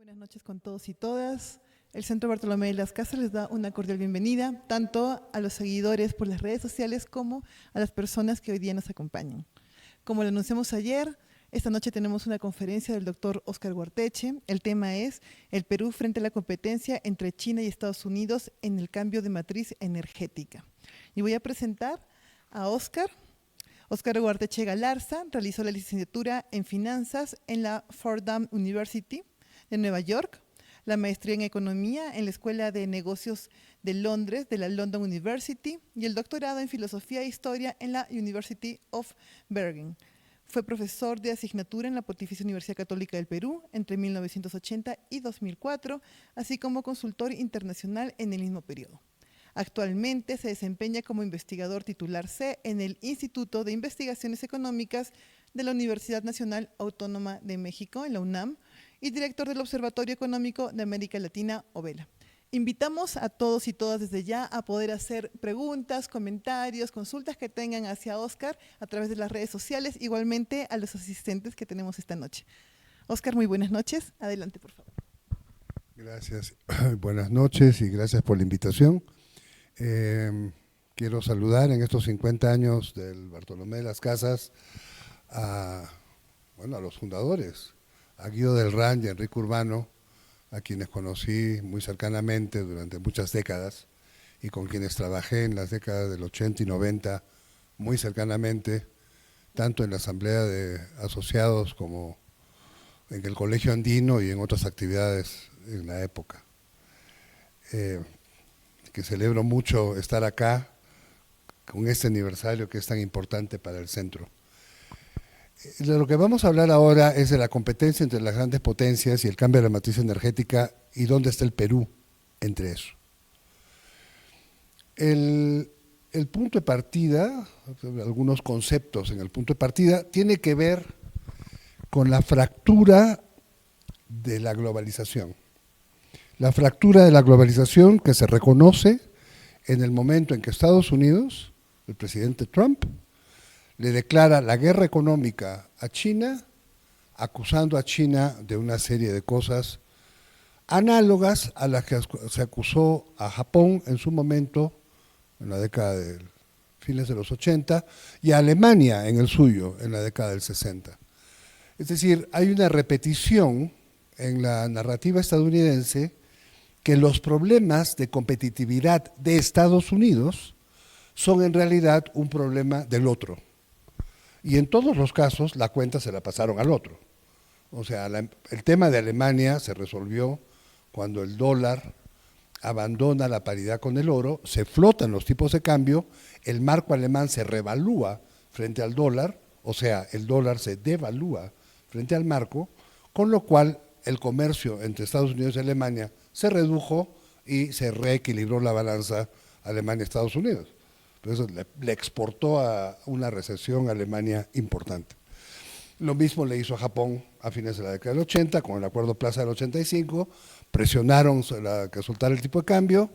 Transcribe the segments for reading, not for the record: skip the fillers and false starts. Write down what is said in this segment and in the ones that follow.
Buenas noches con todos y todas. El Centro Bartolomé de las Casas les da una cordial bienvenida, tanto a los seguidores por las redes sociales como a las personas que hoy día nos acompañan. Como lo anunciamos ayer, esta noche tenemos una conferencia del doctor Óscar Guarteche. El tema es el Perú frente a la competencia entre China y Estados Unidos en el cambio de matriz energética. Y voy a presentar a Óscar. Óscar Guarteche Galarza realizó la licenciatura en Finanzas en la Fordham University de Nueva York, la maestría en Economía en la Escuela de Negocios de Londres de la London University y el doctorado en Filosofía e Historia en la University of Bergen. Fue profesor de asignatura en la Pontificia Universidad Católica del Perú entre 1980 y 2004, así como consultor internacional en el mismo periodo. Actualmente se desempeña como investigador titular C en el Instituto de Investigaciones Económicas de la Universidad Nacional Autónoma de México, en la UNAM, y director del Observatorio Económico de América Latina, OVELA. Invitamos a todos y todas desde ya a poder hacer preguntas, comentarios, consultas que tengan hacia Óscar a través de las redes sociales, igualmente a los asistentes que tenemos esta noche. Óscar, muy buenas noches. Adelante, por favor. Gracias. Buenas noches y gracias por la invitación. Quiero saludar en estos 50 años del Bartolomé de las Casas a los fundadores, a Guido del Ran y a Enrique Urbano, a quienes conocí muy cercanamente durante muchas décadas y con quienes trabajé en las décadas del 80 y 90 muy cercanamente, tanto en la Asamblea de Asociados como en el Colegio Andino y en otras actividades en la época. Que celebro mucho estar acá con este aniversario que es tan importante para el centro. De lo que vamos a hablar ahora es de la competencia entre las grandes potencias y el cambio de la matriz energética y dónde está el Perú entre eso. El punto de partida, algunos conceptos en el punto de partida, tiene que ver con la fractura de la globalización. La fractura de la globalización que se reconoce en el momento en que Estados Unidos, el presidente Trump, le declara la guerra económica a China, acusando a China de una serie de cosas análogas a las que se acusó a Japón en su momento, en la década de fines de los 80, y a Alemania en el suyo, en la década del 60. Es decir, hay una repetición en la narrativa estadounidense que los problemas de competitividad de Estados Unidos son en realidad un problema del otro. Y en todos los casos la cuenta se la pasaron al otro. O sea, el tema de Alemania se resolvió cuando el dólar abandona la paridad con el oro, se flotan los tipos de cambio, el marco alemán se revalúa frente al dólar, o sea, el dólar se devalúa frente al marco, con lo cual el comercio entre Estados Unidos y Alemania se redujo y se reequilibró la balanza Alemania-Estados Unidos. Entonces le exportó a una recesión a Alemania importante. Lo mismo le hizo a Japón a fines de la década del 80, con el Acuerdo Plaza del 85, presionaron a que soltara el tipo de cambio,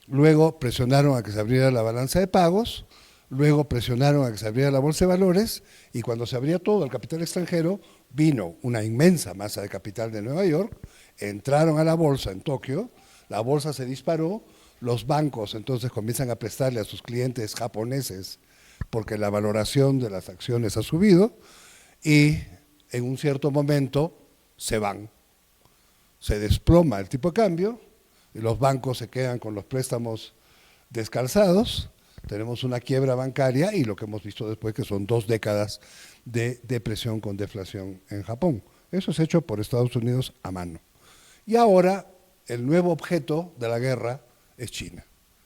luego presionaron a que se abriera la balanza de pagos, luego presionaron a que se abriera la bolsa de valores, y cuando se abría todo el capital extranjero, vino una inmensa masa de capital de Nueva York, entraron a la bolsa en Tokio, la bolsa se disparó, los bancos entonces comienzan a prestarle a sus clientes japoneses porque la valoración de las acciones ha subido y en un cierto momento se van. Se desploma el tipo de cambio y los bancos se quedan con los préstamos descalzados, tenemos una quiebra bancaria y lo que hemos visto después que son 2 décadas de depresión con deflación en Japón. Eso es hecho por Estados Unidos a mano. Y ahora el nuevo objeto de la guerra es China.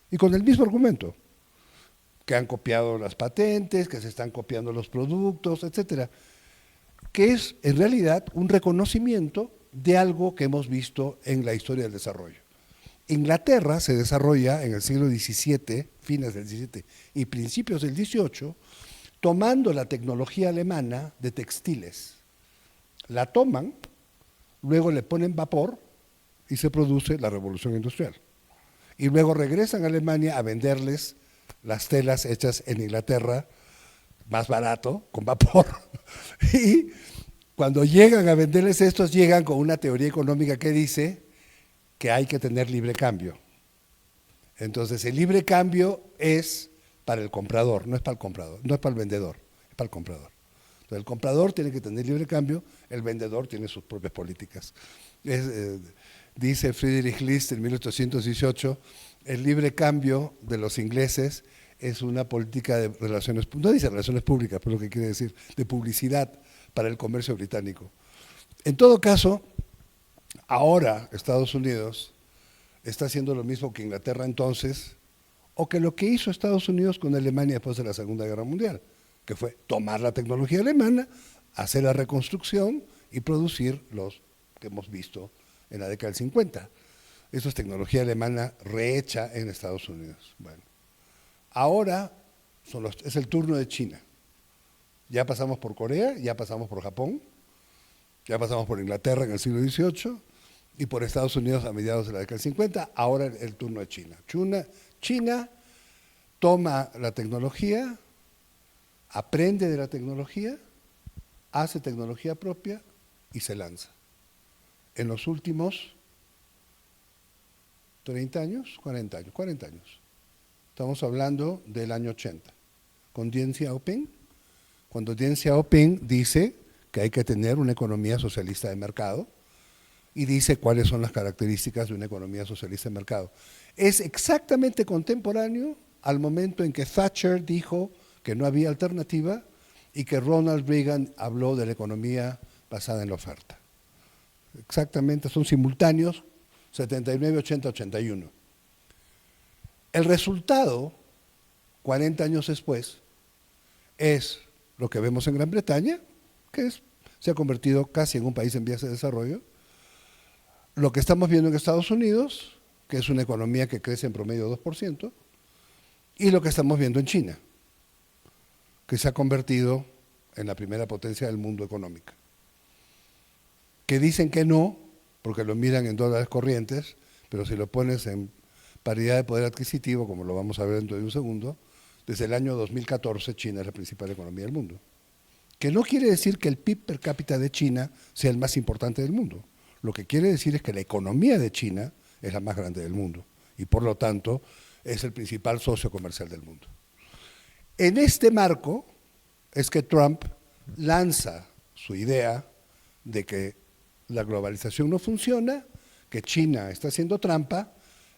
Y con el mismo argumento, que han copiado las patentes, que se están copiando los productos, etcétera, que es en realidad un reconocimiento de algo que hemos visto en la historia del desarrollo. Inglaterra se desarrolla en el siglo XVII, fines del XVII y principios del XVIII, tomando la tecnología alemana de textiles. La toman, luego le ponen vapor y se produce la revolución industrial. Y luego regresan a Alemania a venderles las telas hechas en Inglaterra, más barato, con vapor, y cuando llegan a venderles estos, llegan con una teoría económica que dice que hay que tener libre cambio. Entonces, el libre cambio es para el comprador, no es para el comprador, no es para el vendedor, es para el comprador. Entonces, el comprador tiene que tener libre cambio, el vendedor tiene sus propias políticas. Dice Friedrich List en 1818, el libre cambio de los ingleses es una política de relaciones, no dice relaciones públicas, pero lo que quiere decir, de publicidad para el comercio británico. En todo caso, ahora Estados Unidos está haciendo lo mismo que Inglaterra entonces, o que lo que hizo Estados Unidos con Alemania después de la Segunda Guerra Mundial, que fue tomar la tecnología alemana, hacer la reconstrucción y producir los que hemos visto en la década del 50. Eso es tecnología alemana rehecha en Estados Unidos. Bueno, ahora es el turno de China. Ya pasamos por Corea, ya pasamos por Japón, ya pasamos por Inglaterra en el siglo XVIII y por Estados Unidos a mediados de la década del 50, ahora el turno de China. China toma la tecnología, aprende de la tecnología, hace tecnología propia y se lanza. En los últimos 30 años, 40 años. Estamos hablando del año 80, con Deng Xiaoping, cuando Deng Xiaoping dice que hay que tener una economía socialista de mercado y dice cuáles son las características de una economía socialista de mercado. Es exactamente contemporáneo al momento en que Thatcher dijo que no había alternativa y que Ronald Reagan habló de la economía basada en la oferta. Exactamente, son simultáneos, 79, 80, 81. El resultado, 40 años después, es lo que vemos en Gran Bretaña, que se ha convertido casi en un país en vías de desarrollo, lo que estamos viendo en Estados Unidos, que es una economía que crece en promedio 2%, y lo que estamos viendo en China, que se ha convertido en la primera potencia del mundo económica. Que dicen que no, porque lo miran en dólares corrientes, pero si lo pones en paridad de poder adquisitivo, como lo vamos a ver dentro de un segundo, desde el año 2014 China es la principal economía del mundo. Que no quiere decir que el PIB per cápita de China sea el más importante del mundo. Lo que quiere decir es que la economía de China es la más grande del mundo y por lo tanto es el principal socio comercial del mundo. En este marco es que Trump lanza su idea de que la globalización no funciona, que China está haciendo trampa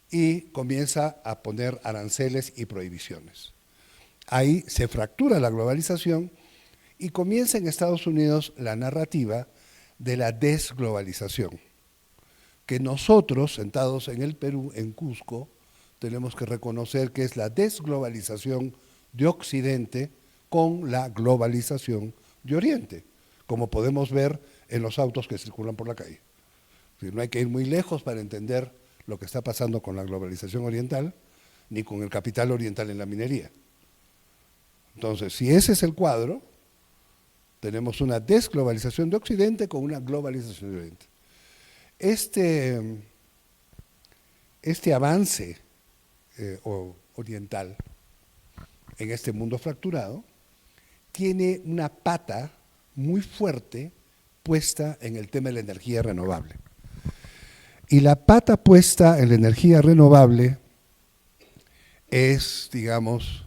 y comienza a poner aranceles y prohibiciones. Ahí se fractura la globalización y comienza en Estados Unidos la narrativa de la desglobalización, que nosotros, sentados en el Perú, en Cusco, tenemos que reconocer que es la desglobalización de Occidente con la globalización de Oriente, como podemos ver en los autos que circulan por la calle. No hay que ir muy lejos para entender lo que está pasando con la globalización oriental, ni con el capital oriental en la minería. Entonces, si ese es el cuadro, tenemos una desglobalización de Occidente con una globalización de Oriente. Este avance oriental en este mundo fracturado tiene una pata muy fuerte puesta en el tema de la energía renovable. Y la pata puesta en la energía renovable es, digamos,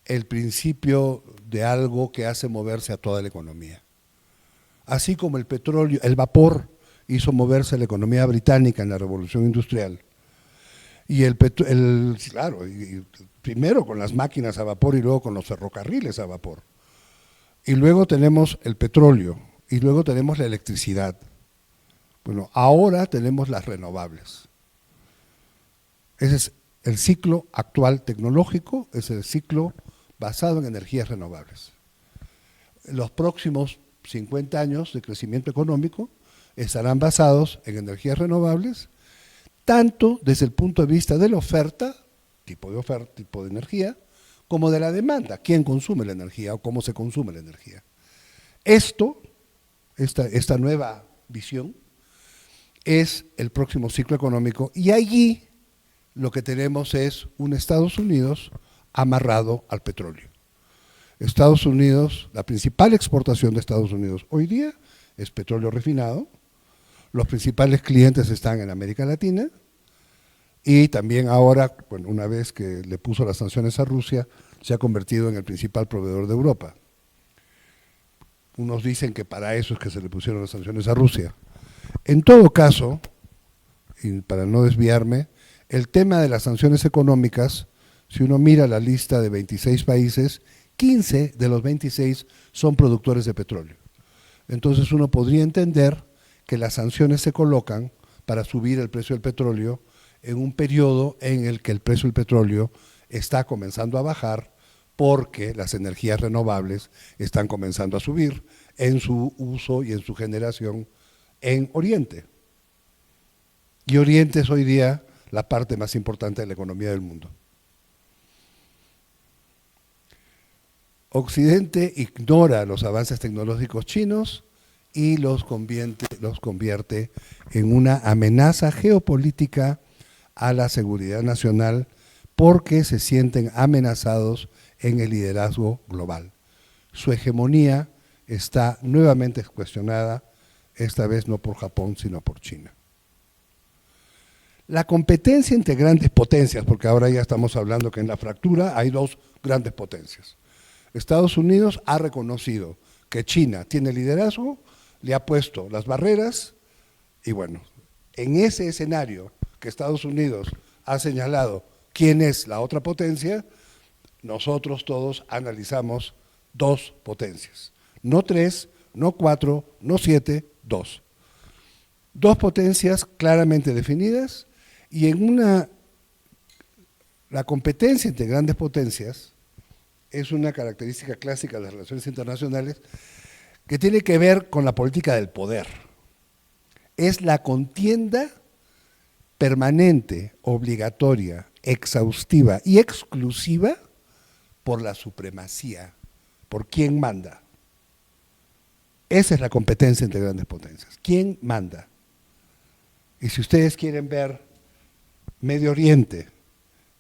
el principio de algo que hace moverse a toda la economía. Así como el petróleo, el vapor hizo moverse a la economía británica en la Revolución Industrial. Y primero con las máquinas a vapor y luego con los ferrocarriles a vapor. Y luego tenemos el petróleo y luego tenemos la electricidad. Bueno, ahora tenemos las renovables. Ese es el ciclo actual tecnológico, es el ciclo basado en energías renovables. Los próximos 50 años de crecimiento económico estarán basados en energías renovables, tanto desde el punto de vista de la oferta, tipo de energía, como de la demanda, quién consume la energía o cómo se consume la energía. Esta nueva visión es el próximo ciclo económico y allí lo que tenemos es un Estados Unidos amarrado al petróleo. Estados Unidos, la principal exportación de Estados Unidos hoy día es petróleo refinado. Los principales clientes están en América Latina y también ahora, bueno, una vez que le puso las sanciones a Rusia, se ha convertido en el principal proveedor de Europa. Unos dicen que para eso es que se le pusieron las sanciones a Rusia. En todo caso, y para no desviarme, el tema de las sanciones económicas, si uno mira la lista de 26 países, 15 de los 26 son productores de petróleo. Entonces uno podría entender que las sanciones se colocan para subir el precio del petróleo en un periodo en el que el precio del petróleo está comenzando a bajar porque las energías renovables están comenzando a subir en su uso y en su generación en Oriente. Y Oriente es hoy día la parte más importante de la economía del mundo. Occidente ignora los avances tecnológicos chinos y los convierte en una amenaza geopolítica a la seguridad nacional porque se sienten amenazados en el liderazgo global. Su hegemonía está nuevamente cuestionada, esta vez no por Japón, sino por China. La competencia entre grandes potencias, porque ahora ya estamos hablando que en la fractura hay dos grandes potencias. Estados Unidos ha reconocido que China tiene liderazgo, le ha puesto las barreras y bueno, en ese escenario que Estados Unidos ha señalado quién es la otra potencia, nosotros todos analizamos dos potencias, no tres, no cuatro, no siete, dos. Dos potencias claramente definidas y la competencia entre grandes potencias es una característica clásica de las relaciones internacionales que tiene que ver con la política del poder. Es la contienda permanente, obligatoria, exhaustiva y exclusiva por la supremacía, por quién manda. Esa es la competencia entre grandes potencias. ¿Quién manda? Y si ustedes quieren ver Medio Oriente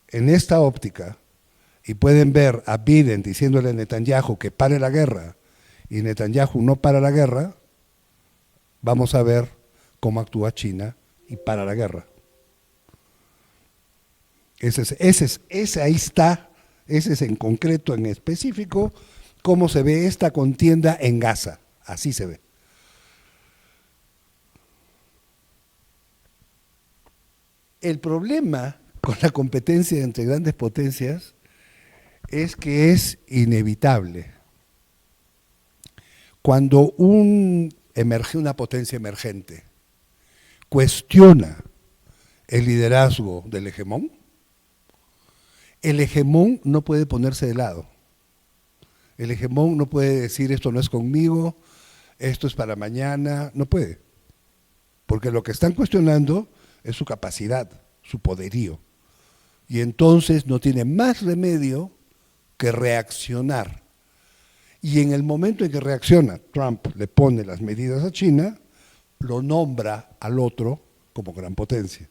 en esta óptica y pueden ver a Biden diciéndole a Netanyahu que pare la guerra y Netanyahu no para la guerra, vamos a ver cómo actúa China y para la guerra. Ahí está, ese es en concreto, en específico, cómo se ve esta contienda en Gaza, así se ve. El problema con la competencia entre grandes potencias es que es inevitable. Cuando una potencia emergente cuestiona el liderazgo del hegemón, el hegemón no puede ponerse de lado. El hegemón no puede decir esto no es conmigo, esto es para mañana, no puede. Porque lo que están cuestionando es su capacidad, su poderío. Y entonces no tiene más remedio que reaccionar. Y en el momento en que reacciona, Trump le pone las medidas a China, lo nombra al otro como gran potencia.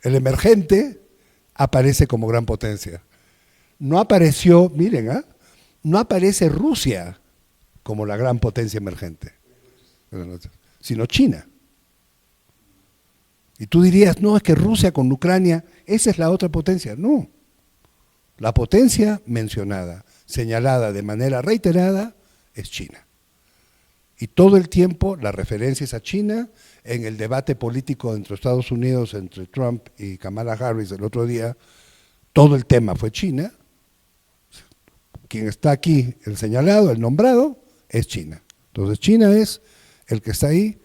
El emergente aparece como gran potencia. No apareció, miren, no aparece Rusia como la gran potencia emergente, sino China. Y tú dirías, no, es que Rusia con Ucrania, esa es la otra potencia. No, la potencia mencionada, señalada de manera reiterada, es China. Y todo el tiempo la referencia es a China. En el debate político entre Estados Unidos, entre Trump y Kamala Harris el otro día, todo el tema fue China. Quien está aquí, el señalado, el nombrado, es China. Entonces China es el que está ahí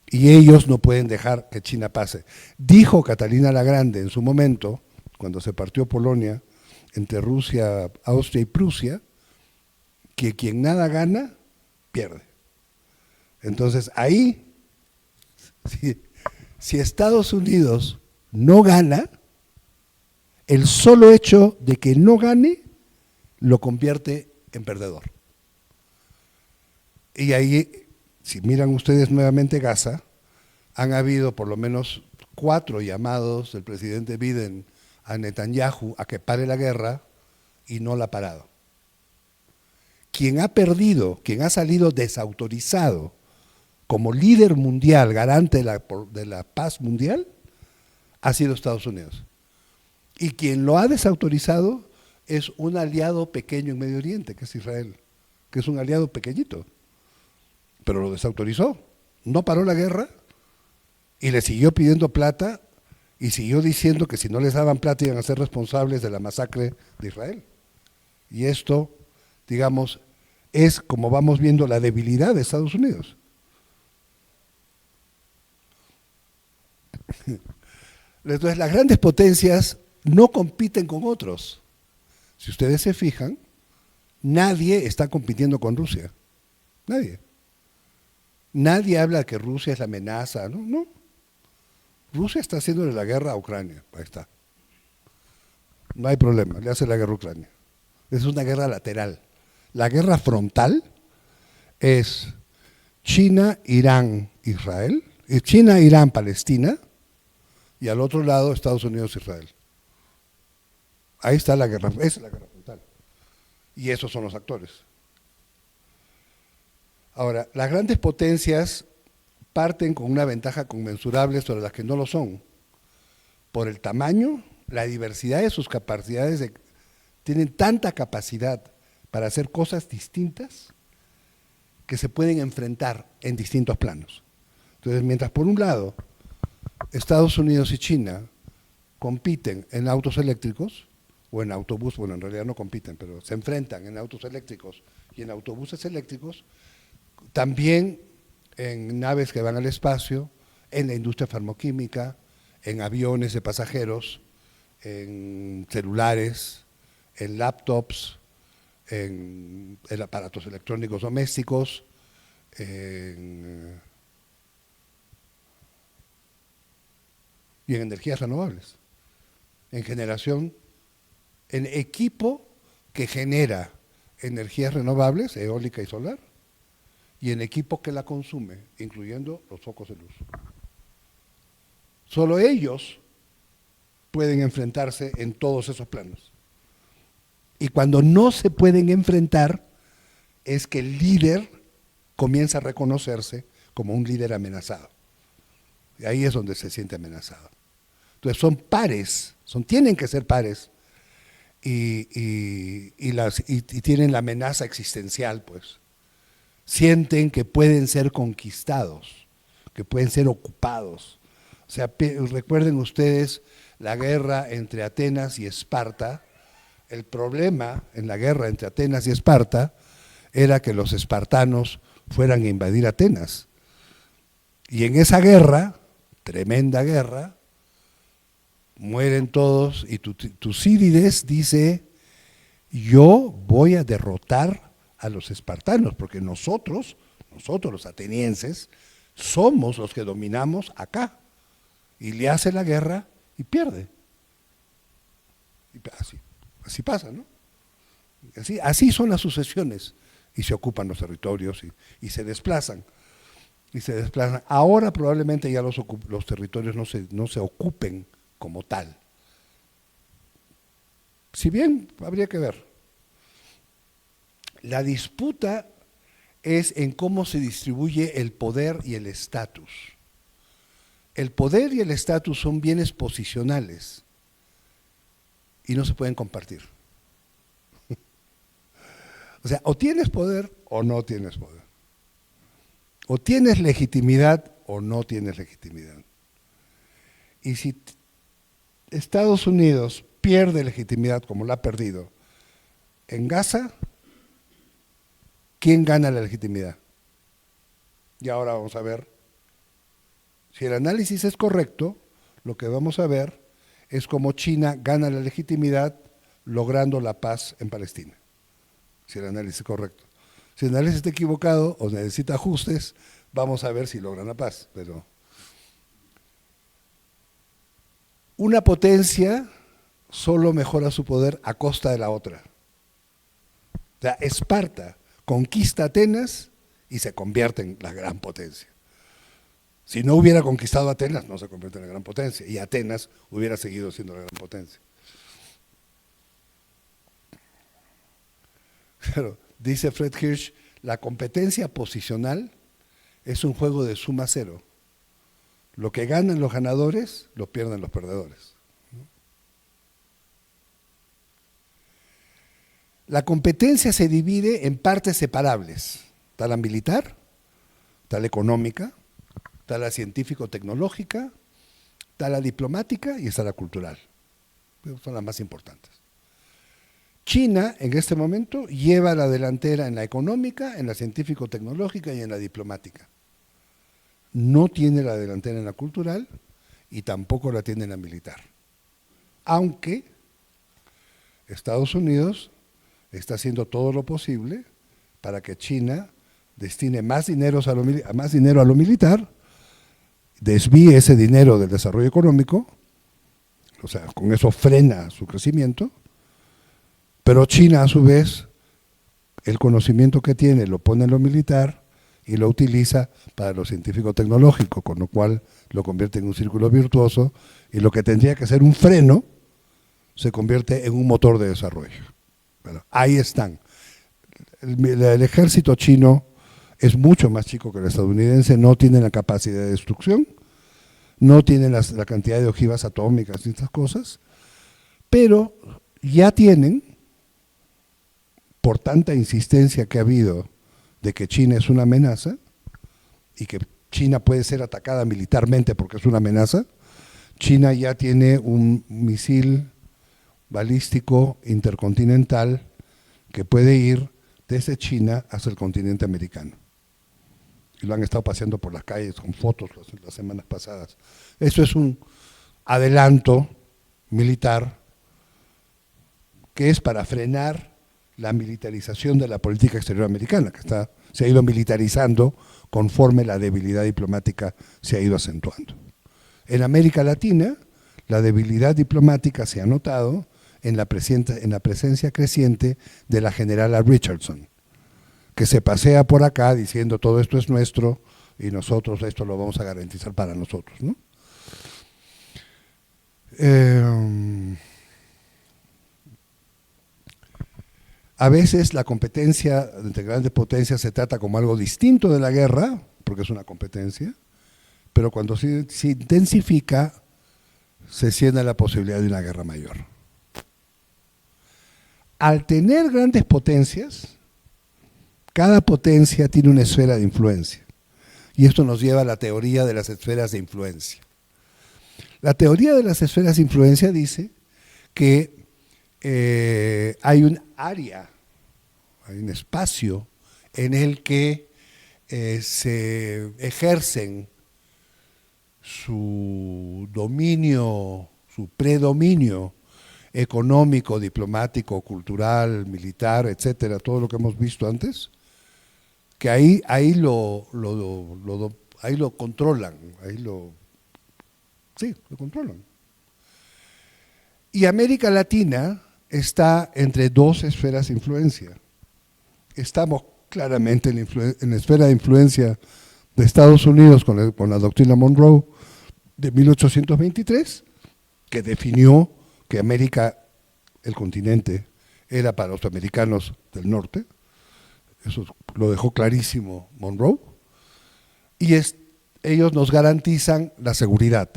y ellos no pueden dejar que China pase. Dijo Catalina la Grande en su momento, cuando se partió Polonia, entre Rusia, Austria y Prusia, que quien nada gana, pierde. Entonces ahí, si Estados Unidos no gana, el solo hecho de que no gane lo convierte en perdedor. Y ahí, si miran ustedes nuevamente Gaza, han habido por lo menos 4 llamados del presidente Biden a Netanyahu a que pare la guerra y no la ha parado. Quien ha perdido, quien ha salido desautorizado como líder mundial, garante de la paz mundial, ha sido Estados Unidos. Y quien lo ha desautorizado es un aliado pequeño en Medio Oriente, que es Israel, que es un aliado pequeñito, pero lo desautorizó. No paró la guerra y le siguió pidiendo plata y siguió diciendo que si no les daban plata iban a ser responsables de la masacre de Israel. Y esto, digamos, es como vamos viendo la debilidad de Estados Unidos. Entonces, las grandes potencias no compiten con otros. Si ustedes se fijan, nadie está compitiendo con Rusia. Nadie. Nadie habla de que Rusia es la amenaza, ¿no? No. Rusia está haciéndole la guerra a Ucrania. Ahí está. No hay problema, le hace la guerra a Ucrania. Es una guerra lateral. La guerra frontal es China, Irán, Israel, China, Irán, Palestina, y al otro lado Estados Unidos, Israel. Ahí está la guerra, esa es la guerra frontal. Y esos son los actores. Ahora, las grandes potencias parten con una ventaja conmensurable sobre las que no lo son. Por el tamaño, la diversidad de sus capacidades, tienen tanta capacidad para hacer cosas distintas que se pueden enfrentar en distintos planos. Entonces, mientras por un lado Estados Unidos y China compiten en autos eléctricos o en autobús, bueno, en realidad no compiten, pero se enfrentan en autos eléctricos y en autobuses eléctricos, también en naves que van al espacio, en la industria farmacoquímica, en aviones de pasajeros, en celulares, en laptops, en aparatos electrónicos domésticos, y en energías renovables, en generación, en equipo que genera energías renovables, eólica y solar, y en equipo que la consume, incluyendo los focos de luz. Solo ellos pueden enfrentarse en todos esos planos. Y cuando no se pueden enfrentar, es que el líder comienza a reconocerse como un líder amenazado. Y ahí es donde se siente amenazado. Entonces son pares, tienen que ser pares, y tienen la amenaza existencial, pues. Sienten que pueden ser conquistados, que pueden ser ocupados. O sea, recuerden ustedes la guerra entre Atenas y Esparta. El problema en la guerra entre Atenas y Esparta era que los espartanos fueran a invadir Atenas. Y en esa guerra, tremenda guerra, mueren todos y Tucídides dice, yo voy a derrotar a los espartanos, porque nosotros los atenienses, somos los que dominamos acá. Y le hace la guerra y pierde. Y así pasa, ¿no? Así son las sucesiones. Y se ocupan los territorios y se desplazan. Ahora probablemente ya los territorios no se ocupen como tal. Si bien habría que ver. La disputa es en cómo se distribuye el poder y el estatus. El poder y el estatus son bienes posicionales y no se pueden compartir. O sea, o tienes poder o no tienes poder. O tienes legitimidad o no tienes legitimidad. Y si Estados Unidos pierde legitimidad como la ha perdido en Gaza, ¿quién gana la legitimidad? Y ahora vamos a ver, si el análisis es correcto, lo que vamos a ver es cómo China gana la legitimidad logrando la paz en Palestina. Si el análisis es correcto. Si el análisis está equivocado o necesita ajustes, vamos a ver si logran la paz. Pero una potencia solo mejora su poder a costa de la otra. O sea, Esparta conquista Atenas y se convierte en la gran potencia. Si no hubiera conquistado Atenas, no se convierte en la gran potencia, y Atenas hubiera seguido siendo la gran potencia. Pero, dice Fred Hirsch, la competencia posicional es un juego de suma cero. Lo que ganan los ganadores, lo pierden los perdedores. La competencia se divide en partes separables. Está la militar, está la económica, está la científico-tecnológica, está la diplomática y está la cultural. Son las más importantes. China, en este momento, lleva la delantera en la económica, en la científico-tecnológica y en la diplomática. No tiene la delantera en la cultural y tampoco la tiene en la militar. Aunque Estados Unidos está haciendo todo lo posible para que China destine más dinero a lo militar, desvíe ese dinero del desarrollo económico, o sea, con eso frena su crecimiento, pero China a su vez, el conocimiento que tiene lo pone en lo militar y lo utiliza para lo científico-tecnológico, con lo cual lo convierte en un círculo virtuoso y lo que tendría que ser un freno se convierte en un motor de desarrollo. Bueno, ahí están. El ejército chino es mucho más chico que el estadounidense, no tiene la capacidad de destrucción, no tiene la cantidad de ojivas atómicas y estas cosas, pero ya tienen, por tanta insistencia que ha habido de que China es una amenaza y que China puede ser atacada militarmente porque es una amenaza, China ya tiene un misil balístico intercontinental que puede ir desde China hasta el continente americano. Y lo han estado paseando por las calles con fotos las semanas pasadas. Eso es un adelanto militar que es para frenar la militarización de la política exterior americana, que se ha ido militarizando conforme la debilidad diplomática se ha ido acentuando. En América Latina, la debilidad diplomática se ha notado en la presencia creciente de la generala Richardson, que se pasea por acá diciendo todo esto es nuestro y nosotros esto lo vamos a garantizar para nosotros, ¿no? A veces la competencia entre grandes potencias se trata como algo distinto de la guerra, porque es una competencia, pero cuando se intensifica, se siente la posibilidad de una guerra mayor. Al tener grandes potencias, cada potencia tiene una esfera de influencia. Y esto nos lleva a la teoría de las esferas de influencia. La teoría de las esferas de influencia dice que hay un área, hay un espacio en el que se ejercen su dominio, su predominio económico, diplomático, cultural, militar, etcétera, todo lo que hemos visto antes, que ahí lo controlan, lo controlan. Y América Latina está entre dos esferas de influencia. Estamos claramente en la esfera de influencia de Estados Unidos con la doctrina Monroe de 1823, que definió que América, el continente, era para los americanos del norte. Eso lo dejó clarísimo Monroe. Y ellos nos garantizan la seguridad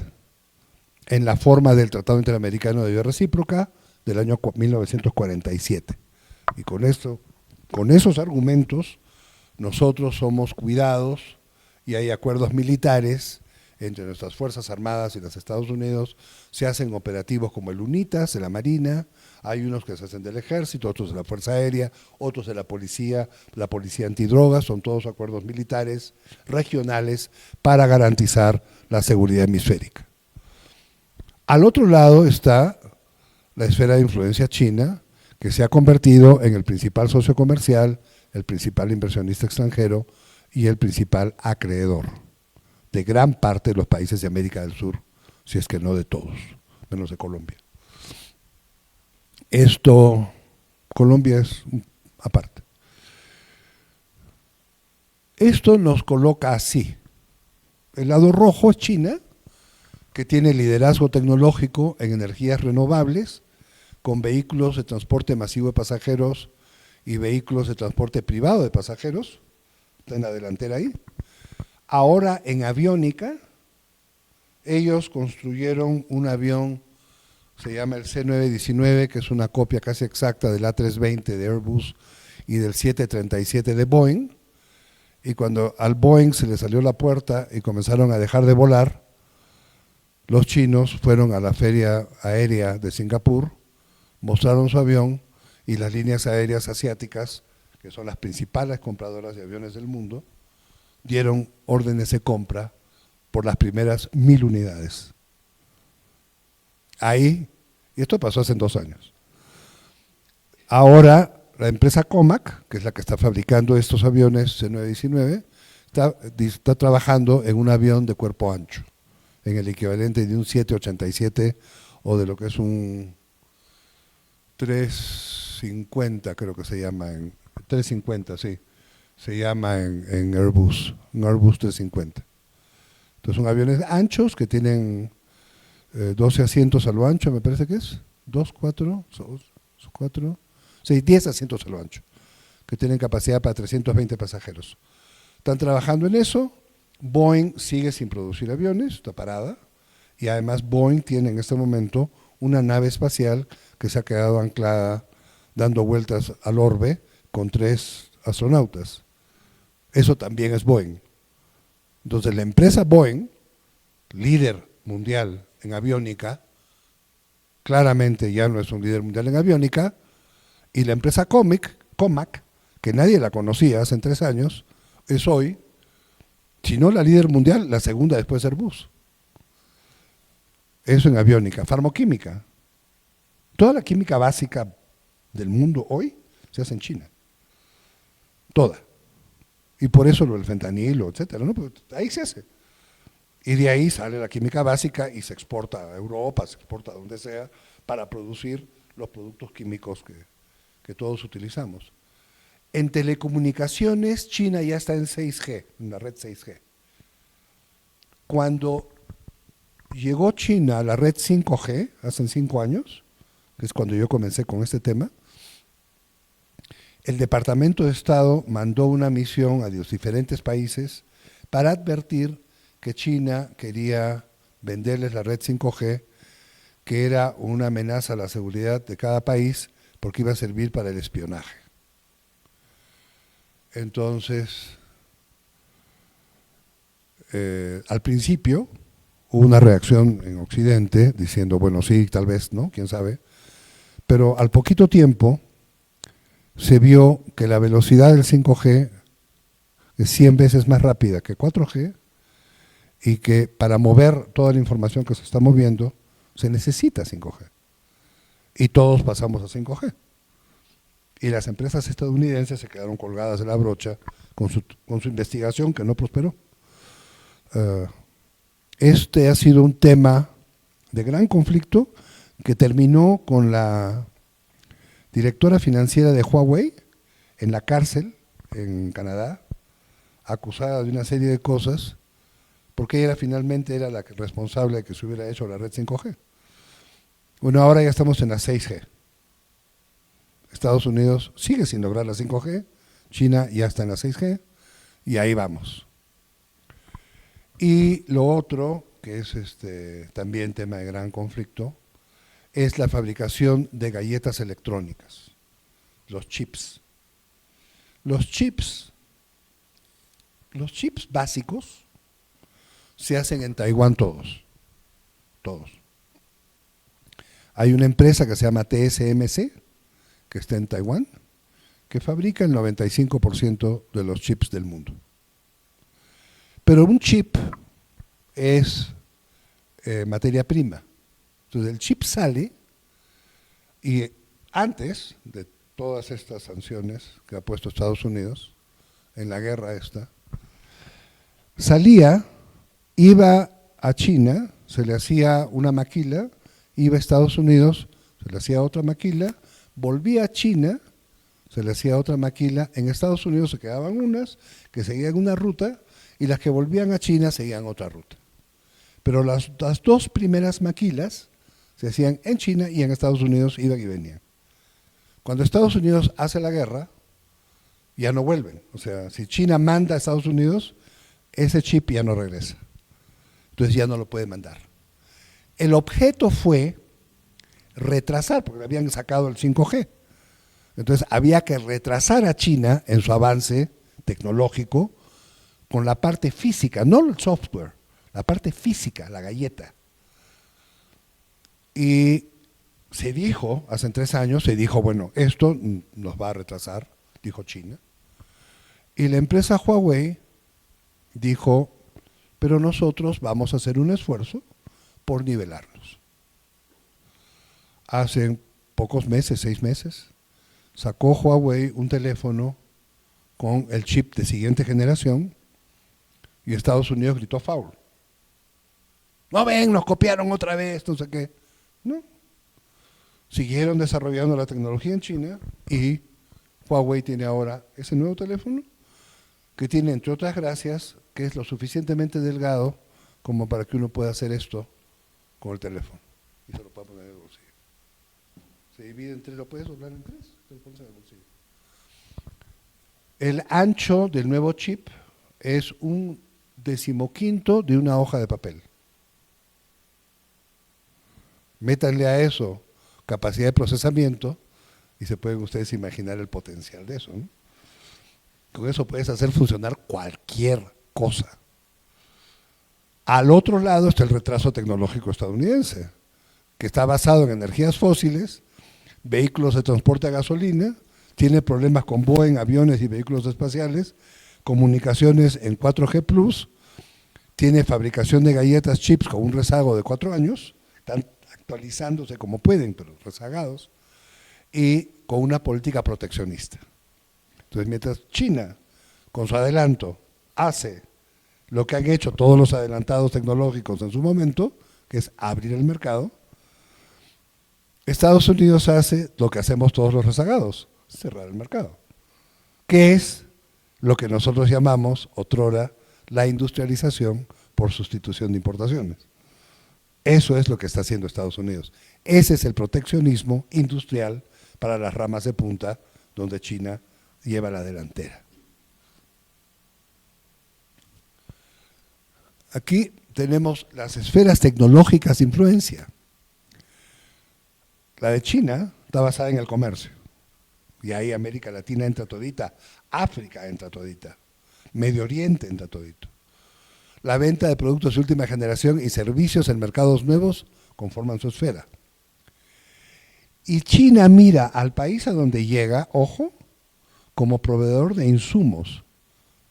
en la forma del Tratado Interamericano de Ayuda Recíproca del año 1947. Y con esos argumentos, nosotros somos cuidados y hay acuerdos militares entre nuestras Fuerzas Armadas y los Estados Unidos, se hacen operativos como el UNITAS, de la Marina, hay unos que se hacen del Ejército, otros de la Fuerza Aérea, otros de la Policía Antidrogas, son todos acuerdos militares regionales para garantizar la seguridad hemisférica. Al otro lado está la esfera de influencia china, que se ha convertido en el principal socio comercial, el principal inversionista extranjero y el principal acreedor de gran parte de los países de América del Sur, si es que no de todos, menos de Colombia. Colombia es aparte. Esto nos coloca así. El lado rojo es China, que tiene liderazgo tecnológico en energías renovables, con vehículos de transporte masivo de pasajeros y vehículos de transporte privado de pasajeros, está en la delantera ahí. Ahora en aviónica, ellos construyeron un avión, se llama el C919, que es una copia casi exacta del A320 de Airbus y del 737 de Boeing, y cuando al Boeing se le salió la puerta y comenzaron a dejar de volar, los chinos fueron a la feria aérea de Singapur, mostraron su avión y las líneas aéreas asiáticas, que son las principales compradoras de aviones del mundo, dieron órdenes de compra por las primeras 1000 unidades. Ahí, y esto pasó hace 2 años. Ahora la empresa Comac, que es la que está fabricando estos aviones C919, está trabajando en un avión de cuerpo ancho, en el equivalente de un 787 o de lo que es un 350, creo que se llama, 350, sí, se llama en Airbus, un Airbus 350. Entonces son aviones anchos que tienen 12 asientos a lo ancho, me parece que es, 2, 4, 4, 6, 10 asientos a lo ancho, que tienen capacidad para 320 pasajeros. Están trabajando en eso. Boeing sigue sin producir aviones, está parada, y además Boeing tiene en este momento una nave espacial que se ha quedado anclada dando vueltas al orbe con 3 astronautas. Eso también es Boeing. Entonces la empresa Boeing, líder mundial en aviónica, claramente ya no es un líder mundial en aviónica, y la empresa Comac, que nadie la conocía hace 3 años, es hoy, si no la líder mundial, la segunda después de Airbus. Eso en aviónica. Farmoquímica. Toda la química básica del mundo hoy se hace en China. Toda. Y por eso lo del fentanilo, etcétera, ¿no? Pues ahí se hace. Y de ahí sale la química básica y se exporta a Europa, se exporta a donde sea, para producir los productos químicos que todos utilizamos. En telecomunicaciones, China ya está en 6G, en la red 6G. Cuando llegó China a la red 5G, hace 5 años, que es cuando yo comencé con este tema, el Departamento de Estado mandó una misión a los diferentes países para advertir que China quería venderles la red 5G, que era una amenaza a la seguridad de cada país porque iba a servir para el espionaje. Entonces, al principio hubo una reacción en Occidente diciendo, bueno, sí, tal vez, ¿no? ¿Quién sabe? Pero al poquito tiempo se vio que la velocidad del 5G es 100 veces más rápida que 4G y que para mover toda la información que se está moviendo se necesita 5G. Y todos pasamos a 5G. Y las empresas estadounidenses se quedaron colgadas de la brocha con su investigación que no prosperó. Este ha sido un tema de gran conflicto que terminó con la directora financiera de Huawei en la cárcel en Canadá, acusada de una serie de cosas, porque ella finalmente era la responsable de que se hubiera hecho la red 5G. Bueno, ahora ya estamos en la 6G. Estados Unidos sigue sin lograr la 5G, China ya está en la 6G, y ahí vamos. Y lo otro, que es también tema de gran conflicto, es la fabricación de galletas electrónicas, los chips. Los chips básicos se hacen en Taiwán todos. Hay una empresa que se llama TSMC, que está en Taiwán, que fabrica el 95% de los chips del mundo. Pero un chip es materia prima. Entonces el chip sale y antes de todas estas sanciones que ha puesto Estados Unidos en la guerra esta, salía, iba a China, se le hacía una maquila, iba a Estados Unidos, se le hacía otra maquila, volvía a China, se le hacía otra maquila, en Estados Unidos se quedaban unas que seguían una ruta y las que volvían a China seguían otra ruta. Pero las 2 primeras maquilas se hacían en China y en Estados Unidos, iban y venían. Cuando Estados Unidos hace la guerra, ya no vuelven. O sea, si China manda a Estados Unidos, ese chip ya no regresa. Entonces ya no lo puede mandar. El objeto fue retrasar, porque le habían sacado el 5G. Entonces había que retrasar a China en su avance tecnológico con la parte física, no el software, la parte física, la galleta. Y se dijo, hace 3 años, se dijo, bueno, esto nos va a retrasar, dijo China. Y la empresa Huawei dijo, pero nosotros vamos a hacer un esfuerzo por nivelarnos. Hace pocos meses, 6 meses, sacó Huawei un teléfono con el chip de siguiente generación y Estados Unidos gritó foul. No ven, nos copiaron otra vez, no sé qué. No. Siguieron desarrollando la tecnología en China y Huawei tiene ahora ese nuevo teléfono que tiene, entre otras gracias, que es lo suficientemente delgado como para que uno pueda hacer esto con el teléfono. Y se lo puede poner en el bolsillo. Se divide en 3, lo puedes doblar en 3, te lo pones en el bolsillo. El ancho del nuevo chip es 1/15 de una hoja de papel. Métanle a eso capacidad de procesamiento y se pueden ustedes imaginar el potencial de eso, ¿no? Con eso puedes hacer funcionar cualquier cosa. Al otro lado está el retraso tecnológico estadounidense, que está basado en energías fósiles, vehículos de transporte a gasolina, tiene problemas con Boeing, aviones y vehículos espaciales, comunicaciones en 4G+, tiene fabricación de galletas, chips con un rezago de 4 años, están actualizándose como pueden, pero rezagados, y con una política proteccionista. Entonces, mientras China, con su adelanto, hace lo que han hecho todos los adelantados tecnológicos en su momento, que es abrir el mercado, Estados Unidos hace lo que hacemos todos los rezagados, cerrar el mercado, que es lo que nosotros llamamos, otrora, la industrialización por sustitución de importaciones. Eso es lo que está haciendo Estados Unidos. Ese es el proteccionismo industrial para las ramas de punta donde China lleva la delantera. Aquí tenemos las esferas tecnológicas de influencia. La de China está basada en el comercio. Y ahí América Latina entra todita, África entra todita, Medio Oriente entra todito. La venta de productos de última generación y servicios en mercados nuevos conforman su esfera. Y China mira al país a donde llega, ojo, como proveedor de insumos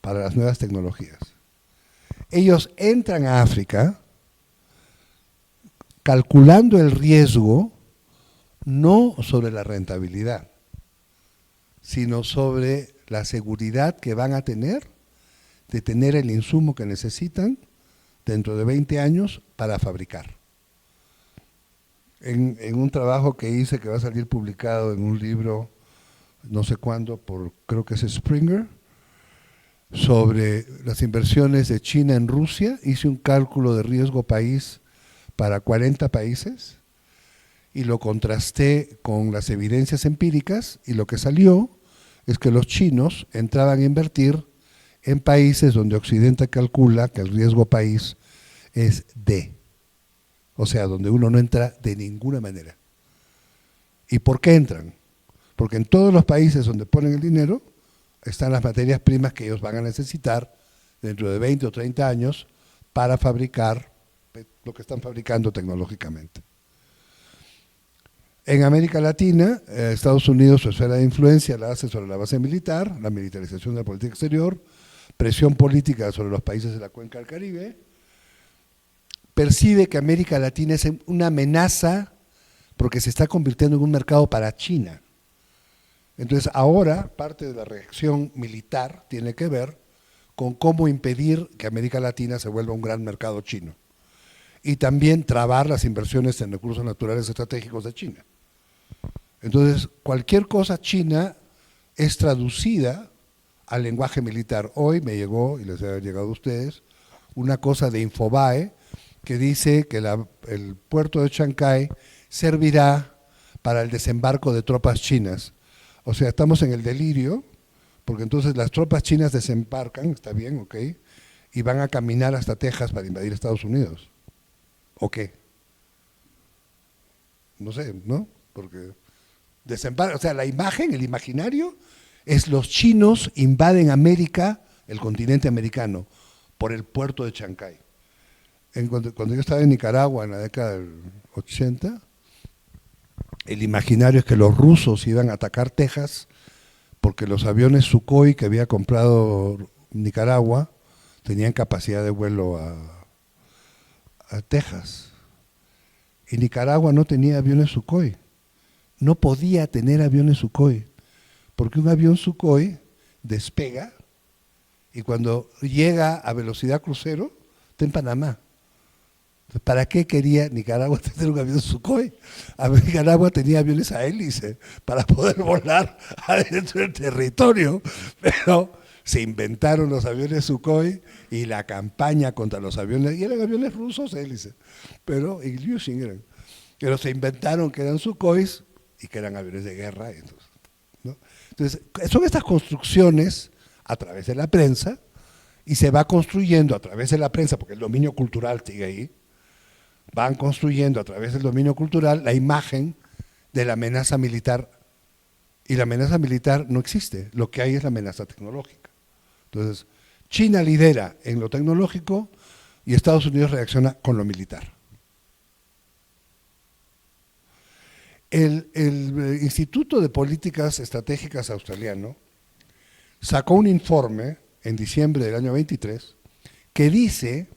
para las nuevas tecnologías. Ellos entran a África calculando el riesgo no sobre la rentabilidad, sino sobre la seguridad que van a tener de tener el insumo que necesitan dentro de 20 años para fabricar. En un trabajo que hice que va a salir publicado en un libro, no sé cuándo, creo que es Springer, sobre las inversiones de China en Rusia, hice un cálculo de riesgo país para 40 países y lo contrasté con las evidencias empíricas y lo que salió es que los chinos entraban a invertir en países donde Occidente calcula que el riesgo país es D, o sea, donde uno no entra de ninguna manera. ¿Y por qué entran? Porque en todos los países donde ponen el dinero están las materias primas que ellos van a necesitar dentro de 20 o 30 años para fabricar lo que están fabricando tecnológicamente. En América Latina, Estados Unidos su esfera de influencia la hace sobre la base militar, la militarización de la política exterior, presión política sobre los países de la cuenca del Caribe, percibe que América Latina es una amenaza porque se está convirtiendo en un mercado para China. Entonces ahora parte de la reacción militar tiene que ver con cómo impedir que América Latina se vuelva un gran mercado chino y también trabar las inversiones en recursos naturales estratégicos de China. Entonces cualquier cosa china es traducida al lenguaje militar. Hoy me llegó, y les ha llegado a ustedes, una cosa de Infobae que dice que el puerto de Chancay servirá para el desembarco de tropas chinas. O sea, estamos en el delirio, porque entonces las tropas chinas desembarcan, está bien, ok, y van a caminar hasta Texas para invadir Estados Unidos. ¿O qué? No sé, ¿no? Porque o sea, la imagen, el imaginario, es los chinos invaden América, el continente americano, por el puerto de Chancay. Cuando yo estaba en Nicaragua en la década del 80, el imaginario es que los rusos iban a atacar Texas porque los aviones Sukhoi que había comprado Nicaragua tenían capacidad de vuelo a Texas. Y Nicaragua no tenía aviones Sukhoi. No podía tener aviones Sukhoi, porque un avión Sukhoi despega y cuando llega a velocidad crucero está en Panamá. ¿Para qué quería Nicaragua tener un avión Sukhoi? Nicaragua tenía aviones a hélice para poder volar adentro del territorio, pero se inventaron los aviones Sukhoi y la campaña contra los aviones, y eran aviones rusos hélice, pero Ilyushin eran, pero se inventaron que eran Sukhois y que eran aviones de guerra. Entonces, ¿no? Entonces, son estas construcciones a través de la prensa, y se va construyendo a través de la prensa, porque el dominio cultural sigue ahí, van construyendo a través del dominio cultural la imagen de la amenaza militar, y la amenaza militar no existe, lo que hay es la amenaza tecnológica. Entonces, China lidera en lo tecnológico y Estados Unidos reacciona con lo militar. El Instituto de Políticas Estratégicas australiano sacó un informe en diciembre del año 23 que dice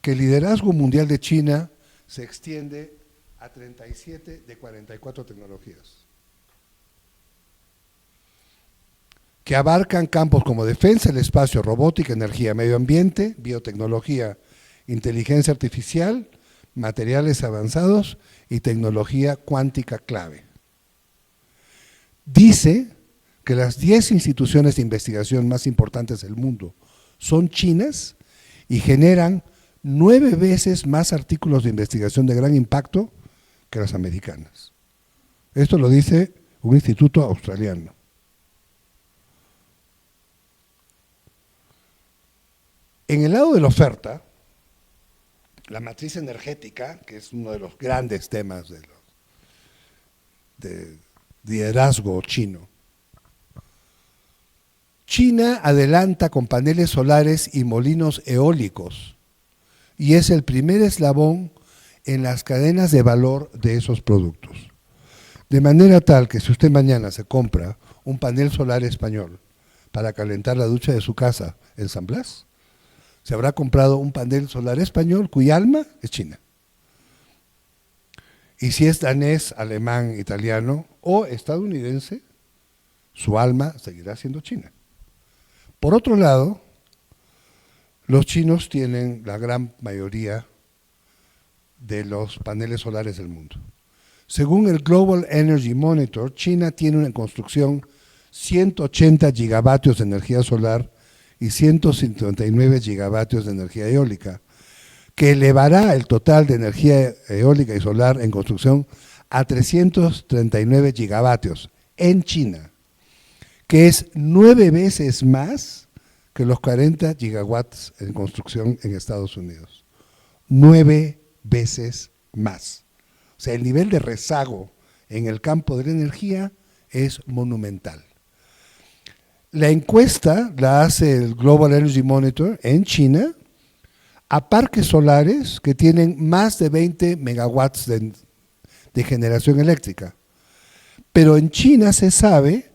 que el liderazgo mundial de China se extiende a 37 de 44 tecnologías, que abarcan campos como defensa, el espacio, robótica, energía, medio ambiente, biotecnología, inteligencia artificial, materiales avanzados y tecnología cuántica clave. Dice que las 10 instituciones de investigación más importantes del mundo son chinas y generan 9 veces más artículos de investigación de gran impacto que las americanas. Esto lo dice un instituto australiano. En el lado de la oferta, la matriz energética, que es uno de los grandes temas de liderazgo chino, China adelanta con paneles solares y molinos eólicos y es el primer eslabón en las cadenas de valor de esos productos. De manera tal que si usted mañana se compra un panel solar español para calentar la ducha de su casa en San Blas, se habrá comprado un panel solar español cuya alma es China. Y si es danés, alemán, italiano o estadounidense, su alma seguirá siendo China. Por otro lado, los chinos tienen la gran mayoría de los paneles solares del mundo. Según el Global Energy Monitor, China tiene en construcción 180 gigavatios de energía solar y 159 gigavatios de energía eólica, que elevará el total de energía eólica y solar en construcción a 339 gigavatios en China, que es 9 veces más que los 40 gigawatts en construcción en Estados Unidos. 9 veces más. O sea, el nivel de rezago en el campo de la energía es monumental. La encuesta la hace el Global Energy Monitor en China a parques solares que tienen más de 20 megawatts de generación eléctrica. Pero en China se sabe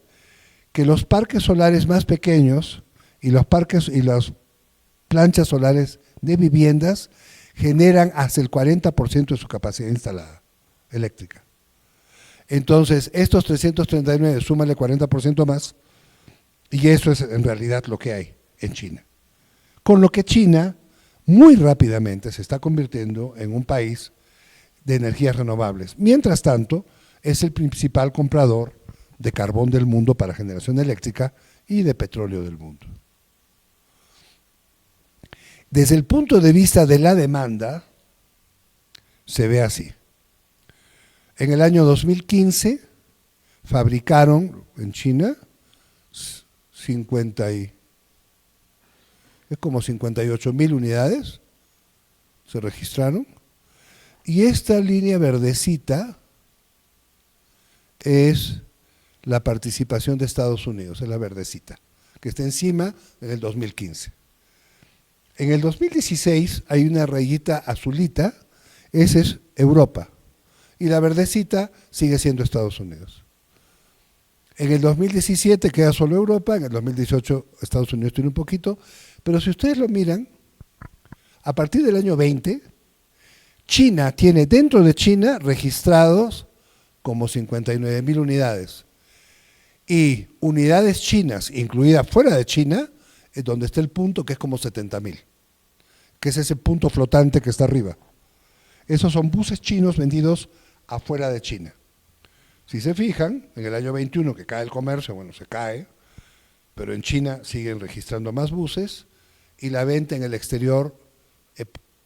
que los parques solares más pequeños y los parques y las planchas solares de viviendas generan hasta el 40% de su capacidad instalada eléctrica. Entonces, estos 339, súmale 40% más, y eso es en realidad lo que hay en China. Con lo que China muy rápidamente se está convirtiendo en un país de energías renovables. Mientras tanto, es el principal comprador de carbón del mundo para generación eléctrica y de petróleo del mundo. Desde el punto de vista de la demanda, se ve así. En el año 2015 fabricaron en China es como 58.000 unidades se registraron, y esta línea verdecita es la participación de Estados Unidos, es la verdecita, que está encima en el 2015. En el 2016 hay una rayita azulita, esa es Europa, y la verdecita sigue siendo Estados Unidos. En el 2017 queda solo Europa, en el 2018 Estados Unidos tiene un poquito, pero si ustedes lo miran, a partir del año 20, China tiene dentro de China registrados como 59.000 unidades. Y unidades chinas, incluidas fuera de China, es donde está el punto que es como 70.000, que es ese punto flotante que está arriba. Esos son buses chinos vendidos afuera de China. Si se fijan, en el año 21 que cae el comercio, bueno, se cae, pero en China siguen registrando más buses y la venta en el exterior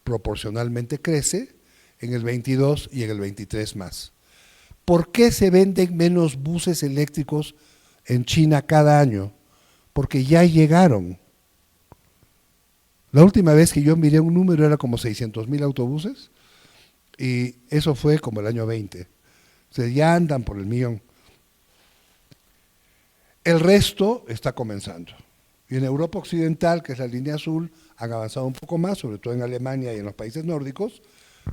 proporcionalmente crece, en el 22 y en el 23 más. ¿Por qué se venden menos buses eléctricos en China cada año? Porque ya llegaron. La última vez que yo miré un número era como 600.000 autobuses y eso fue como el año 20. O sea, ya andan por el millón. El resto está comenzando. Y en Europa Occidental, que es la línea azul, han avanzado un poco más, sobre todo en Alemania y en los países nórdicos,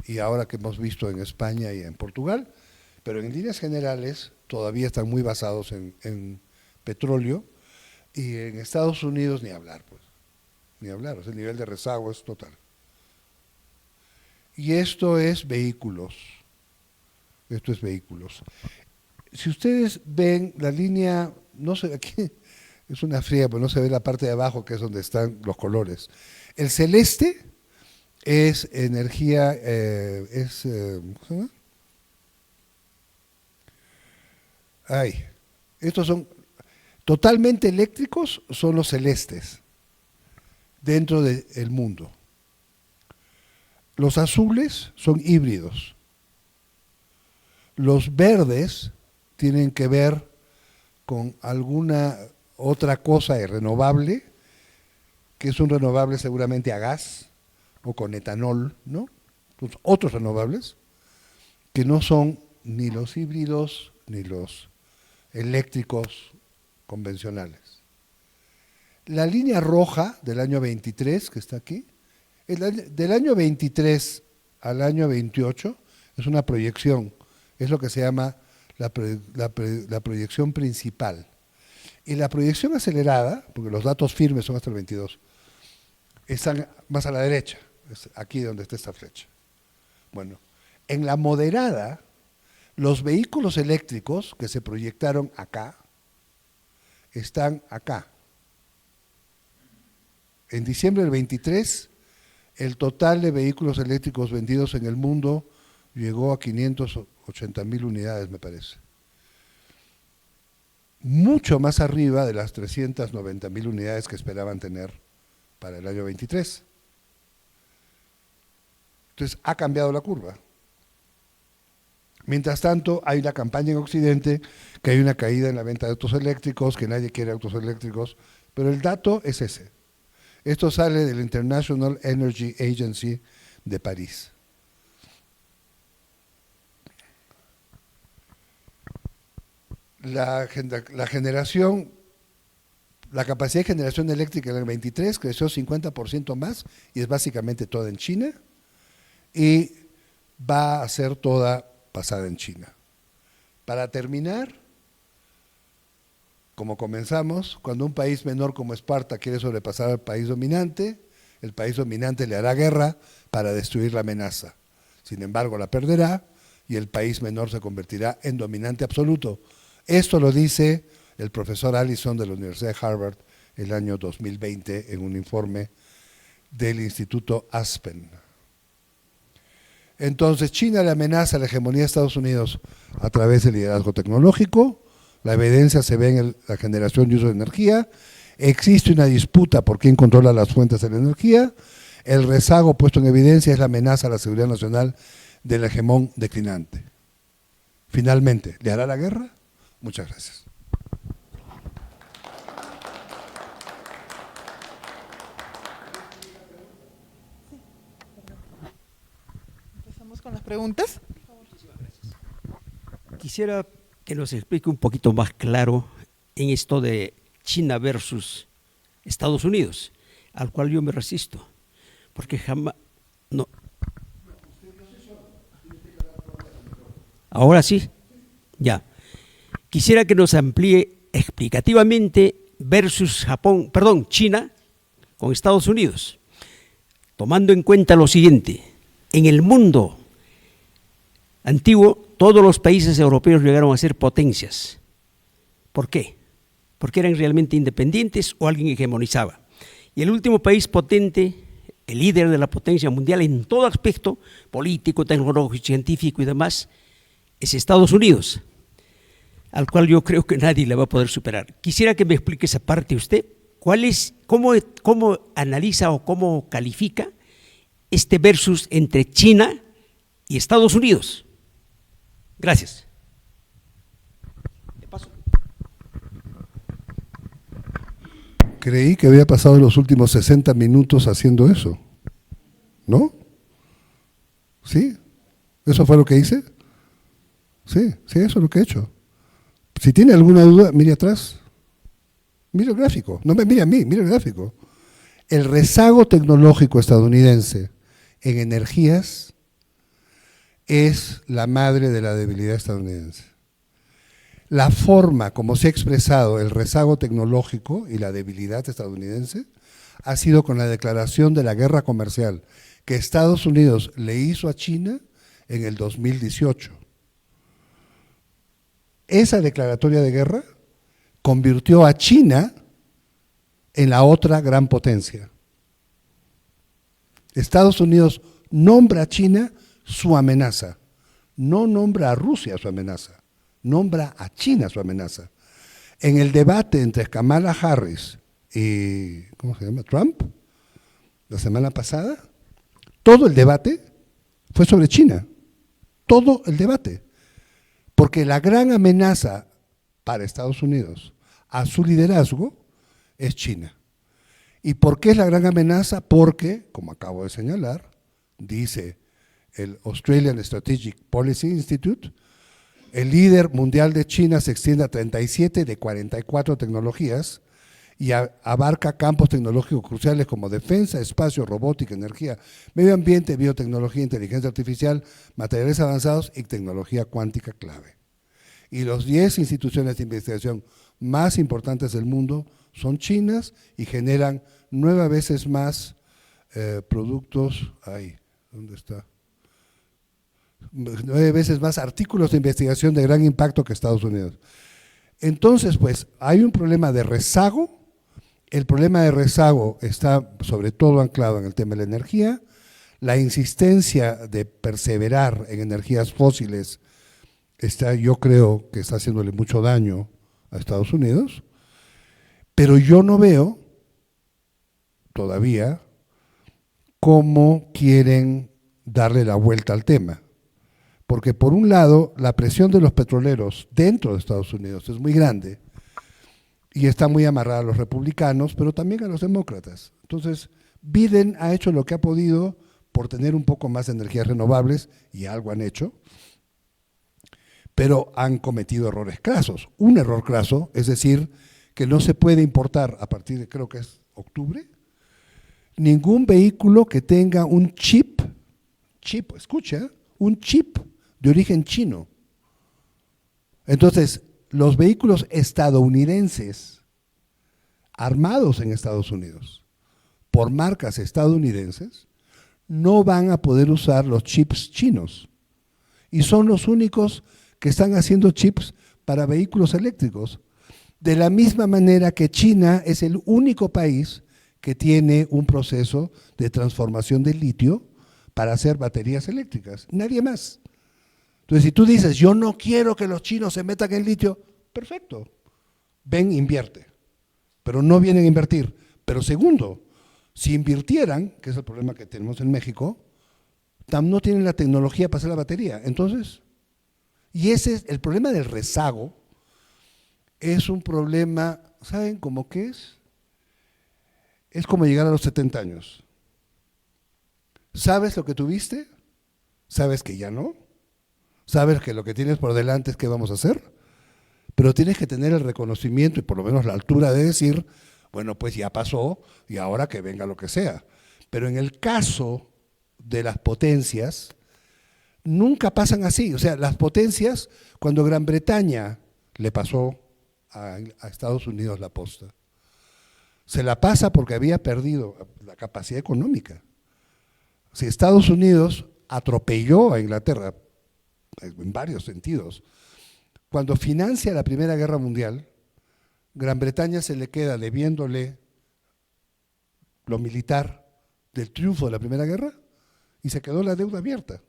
y ahora que hemos visto en España y en Portugal, pero en líneas generales todavía están muy basados en petróleo, y en Estados Unidos ni hablar, pues, ni hablar, o sea, el nivel de rezago es total. Y esto es vehículos. Si ustedes ven la línea, no sé, aquí es una fría, pero no se ve la parte de abajo que es donde están los colores. El celeste es energía, ¿cómo se llama? Estos son totalmente eléctricos, son los celestes dentro del mundo. Los azules son híbridos. Los verdes tienen que ver con alguna otra cosa renovable, que es un renovable seguramente a gas o con etanol, ¿no? Pues otros renovables que no son ni los híbridos ni los eléctricos convencionales. La línea roja del año 23, que está aquí, del año 23 al año 28 es una proyección, es lo que se llama la proyección principal. Y la proyección acelerada, porque los datos firmes son hasta el 22, están más a la derecha, es aquí donde está esta flecha. Bueno, en la moderada, los vehículos eléctricos que se proyectaron acá, están acá. En diciembre del 23, el total de vehículos eléctricos vendidos en el mundo llegó a 580.000 unidades, me parece. Mucho más arriba de las 390.000 unidades que esperaban tener para el año 23. Entonces, ha cambiado la curva. Mientras tanto, hay la campaña en Occidente, que hay una caída en la venta de autos eléctricos, que nadie quiere autos eléctricos, pero el dato es ese. Esto sale del International Energy Agency de París. La generación, la capacidad de generación eléctrica en el 23 creció 50% más y es básicamente toda en China y va a ser toda basada en China. Para terminar, como comenzamos, cuando un país menor como Esparta quiere sobrepasar al país dominante, el país dominante le hará guerra para destruir la amenaza. Sin embargo, la perderá y el país menor se convertirá en dominante absoluto. Esto lo dice el profesor Allison de la Universidad de Harvard el año 2020 en un informe del Instituto Aspen. Entonces, China le amenaza la hegemonía de Estados Unidos a través del liderazgo tecnológico, la evidencia se ve en la generación y uso de energía, existe una disputa por quién controla las fuentes de la energía, el rezago puesto en evidencia es la amenaza a la seguridad nacional del hegemón declinante. Finalmente, ¿le hará la guerra? Muchas gracias. con las preguntas. Quisiera que nos explique un poquito más claro en esto de China versus Estados Unidos, al cual yo me resisto, porque jamás… No. Ahora sí, ya. Quisiera que nos amplíe explicativamente versus China con Estados Unidos, tomando en cuenta lo siguiente: en el mundo antiguo todos los países europeos llegaron a ser potencias. ¿Por qué? Porque eran realmente independientes o alguien hegemonizaba. Y el último país potente, el líder de la potencia mundial en todo aspecto, político, tecnológico, científico y demás, es Estados Unidos, al cual yo creo que nadie le va a poder superar. Quisiera que me explique esa parte usted, cómo analiza o cómo califica este versus entre China y Estados Unidos. Gracias. Creí que había pasado los últimos 60 minutos haciendo eso, ¿no? ¿Sí? ¿Eso fue lo que hice? Sí, eso es lo que he hecho. Si tiene alguna duda, mire atrás. Mire el gráfico. No me mire a mí, mire el gráfico. El rezago tecnológico estadounidense en energías es la madre de la debilidad estadounidense. La forma como se ha expresado el rezago tecnológico y la debilidad estadounidense ha sido con la declaración de la guerra comercial que Estados Unidos le hizo a China en el 2018. Esa declaratoria de guerra convirtió a China en la otra gran potencia. Estados Unidos nombra a China su amenaza, no nombra a Rusia su amenaza, nombra a China su amenaza. En el debate entre Kamala Harris y Trump, la semana pasada, todo el debate fue sobre China, todo el debate, porque la gran amenaza para Estados Unidos a su liderazgo es China. ¿Y por qué es la gran amenaza? Porque, como acabo de señalar, dice el Australian Strategic Policy Institute, el líder mundial de China se extiende a 37 de 44 tecnologías y abarca campos tecnológicos cruciales como defensa, espacio, robótica, energía, medio ambiente, biotecnología, inteligencia artificial, materiales avanzados y tecnología cuántica clave. Y los 10 instituciones de investigación más importantes del mundo son chinas y generan 9 veces más productos, ¿dónde está? 9 veces más artículos de investigación de gran impacto que Estados Unidos. Entonces, pues, hay un problema de rezago. El problema de rezago está sobre todo anclado en el tema de la energía. La insistencia de perseverar en energías fósiles yo creo que está haciéndole mucho daño a Estados Unidos, pero yo no veo todavía cómo quieren darle la vuelta al tema. Porque por un lado, la presión de los petroleros dentro de Estados Unidos es muy grande y está muy amarrada a los republicanos, pero también a los demócratas. Entonces, Biden ha hecho lo que ha podido por tener un poco más de energías renovables, y algo han hecho, pero han cometido errores crasos. Un error craso es decir que no se puede importar a partir de, creo que es octubre, ningún vehículo que tenga un chip, escucha, un chip de origen chino. Entonces, los vehículos estadounidenses armados en Estados Unidos por marcas estadounidenses no van a poder usar los chips chinos y son los únicos que están haciendo chips para vehículos eléctricos. De la misma manera que China es el único país que tiene un proceso de transformación de litio para hacer baterías eléctricas. Nadie más. Entonces, si tú dices, yo no quiero que los chinos se metan en litio, perfecto. Ven, invierte. Pero no vienen a invertir. Pero segundo, si invirtieran, que es el problema que tenemos en México, no tienen la tecnología para hacer la batería. Entonces, y ese es el problema del rezago, es un problema, ¿saben cómo que es? Es como llegar a los 70 años. ¿Sabes lo que tuviste? sabes que ya no, sabes que lo que tienes por delante es qué vamos a hacer, pero tienes que tener el reconocimiento y por lo menos la altura de decir, bueno, pues ya pasó y ahora que venga lo que sea. Pero en el caso de las potencias, nunca pasan así. O sea, las potencias, cuando Gran Bretaña le pasó a Estados Unidos la posta, se la pasa porque había perdido la capacidad económica. Si Estados Unidos atropelló a Inglaterra en varios sentidos, cuando financia la Primera Guerra Mundial, Gran Bretaña se le queda debiéndole lo militar del triunfo de la Primera Guerra y se quedó la deuda abierta.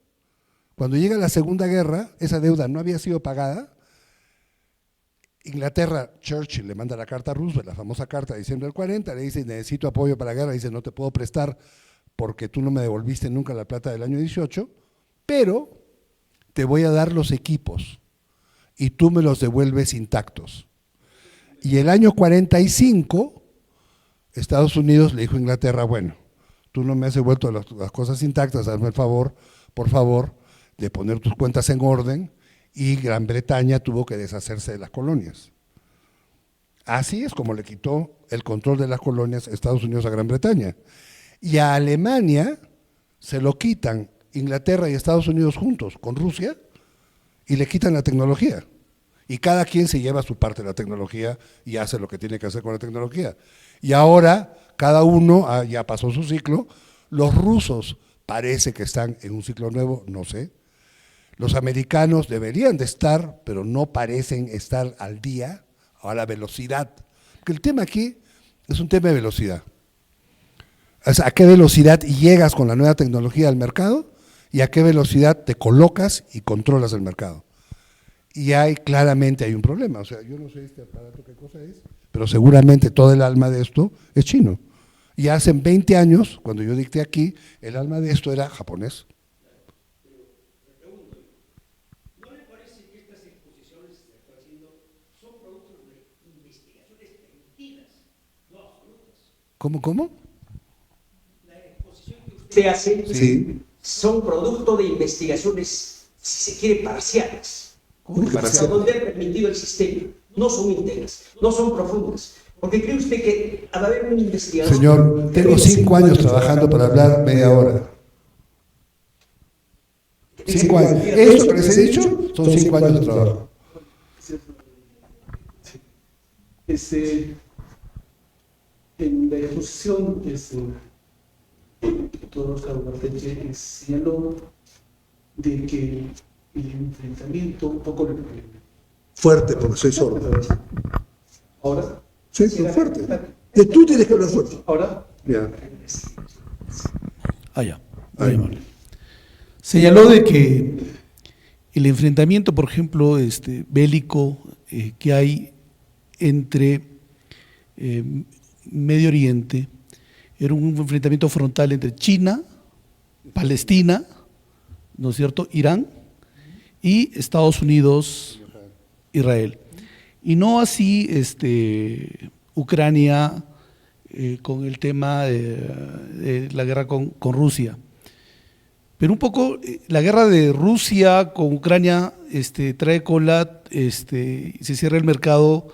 Cuando llega la Segunda Guerra, esa deuda no había sido pagada. Inglaterra, Churchill le manda la carta a Roosevelt, la famosa carta de diciembre del 40, le dice, necesito apoyo para la guerra, dice, no te puedo prestar porque tú no me devolviste nunca la plata del año 18, pero te voy a dar los equipos y tú me los devuelves intactos. Y el año 45, Estados Unidos le dijo a Inglaterra, bueno, tú no me has devuelto las cosas intactas, hazme el favor, por favor, de poner tus cuentas en orden, y Gran Bretaña tuvo que deshacerse de las colonias. Así es como le quitó el control de las colonias Estados Unidos a Gran Bretaña. Y a Alemania se lo quitan Inglaterra y Estados Unidos juntos con Rusia y le quitan la tecnología. Y cada quien se lleva su parte de la tecnología y hace lo que tiene que hacer con la tecnología. Y ahora cada uno ya pasó su ciclo. Los rusos parece que están en un ciclo nuevo, no sé. Los americanos deberían de estar, pero no parecen estar al día, a la velocidad. Porque el tema aquí es un tema de velocidad. O sea, ¿a qué velocidad llegas con la nueva tecnología al mercado? Y a qué velocidad te colocas y controlas el mercado. Y claramente hay un problema. O sea, yo no sé este aparato qué cosa es, pero seguramente todo el alma de esto es chino. Y hace 20 años, cuando yo dicté aquí, el alma de esto era japonés. ¿Cómo? La exposición que usted hace Sí. son producto de investigaciones, si se quiere, parciales. Parcial. Donde ha permitido el sistema. No son íntegras, no son profundas. Porque cree usted que al haber un investigador… Señor, tengo 5 años trabajando para hablar media hora. 5 años. Esto que les he dicho son 5 años de trabajo. En la exposición, doctor Oscar Ugarteche señaló de que el enfrentamiento, un poco Fuerte, porque soy sordo. ahora, Sí, fuerte. Tú tienes que hablar fuerte. ahora, Ya. ya. Señaló de que el enfrentamiento, por ejemplo, bélico que hay entre Medio Oriente, era un enfrentamiento frontal entre China, Palestina, ¿no es cierto?, Irán y Estados Unidos, Israel. Y no así Ucrania con el tema de la guerra con Rusia. Pero un poco la guerra de Rusia con Ucrania trae cola, se cierra el mercado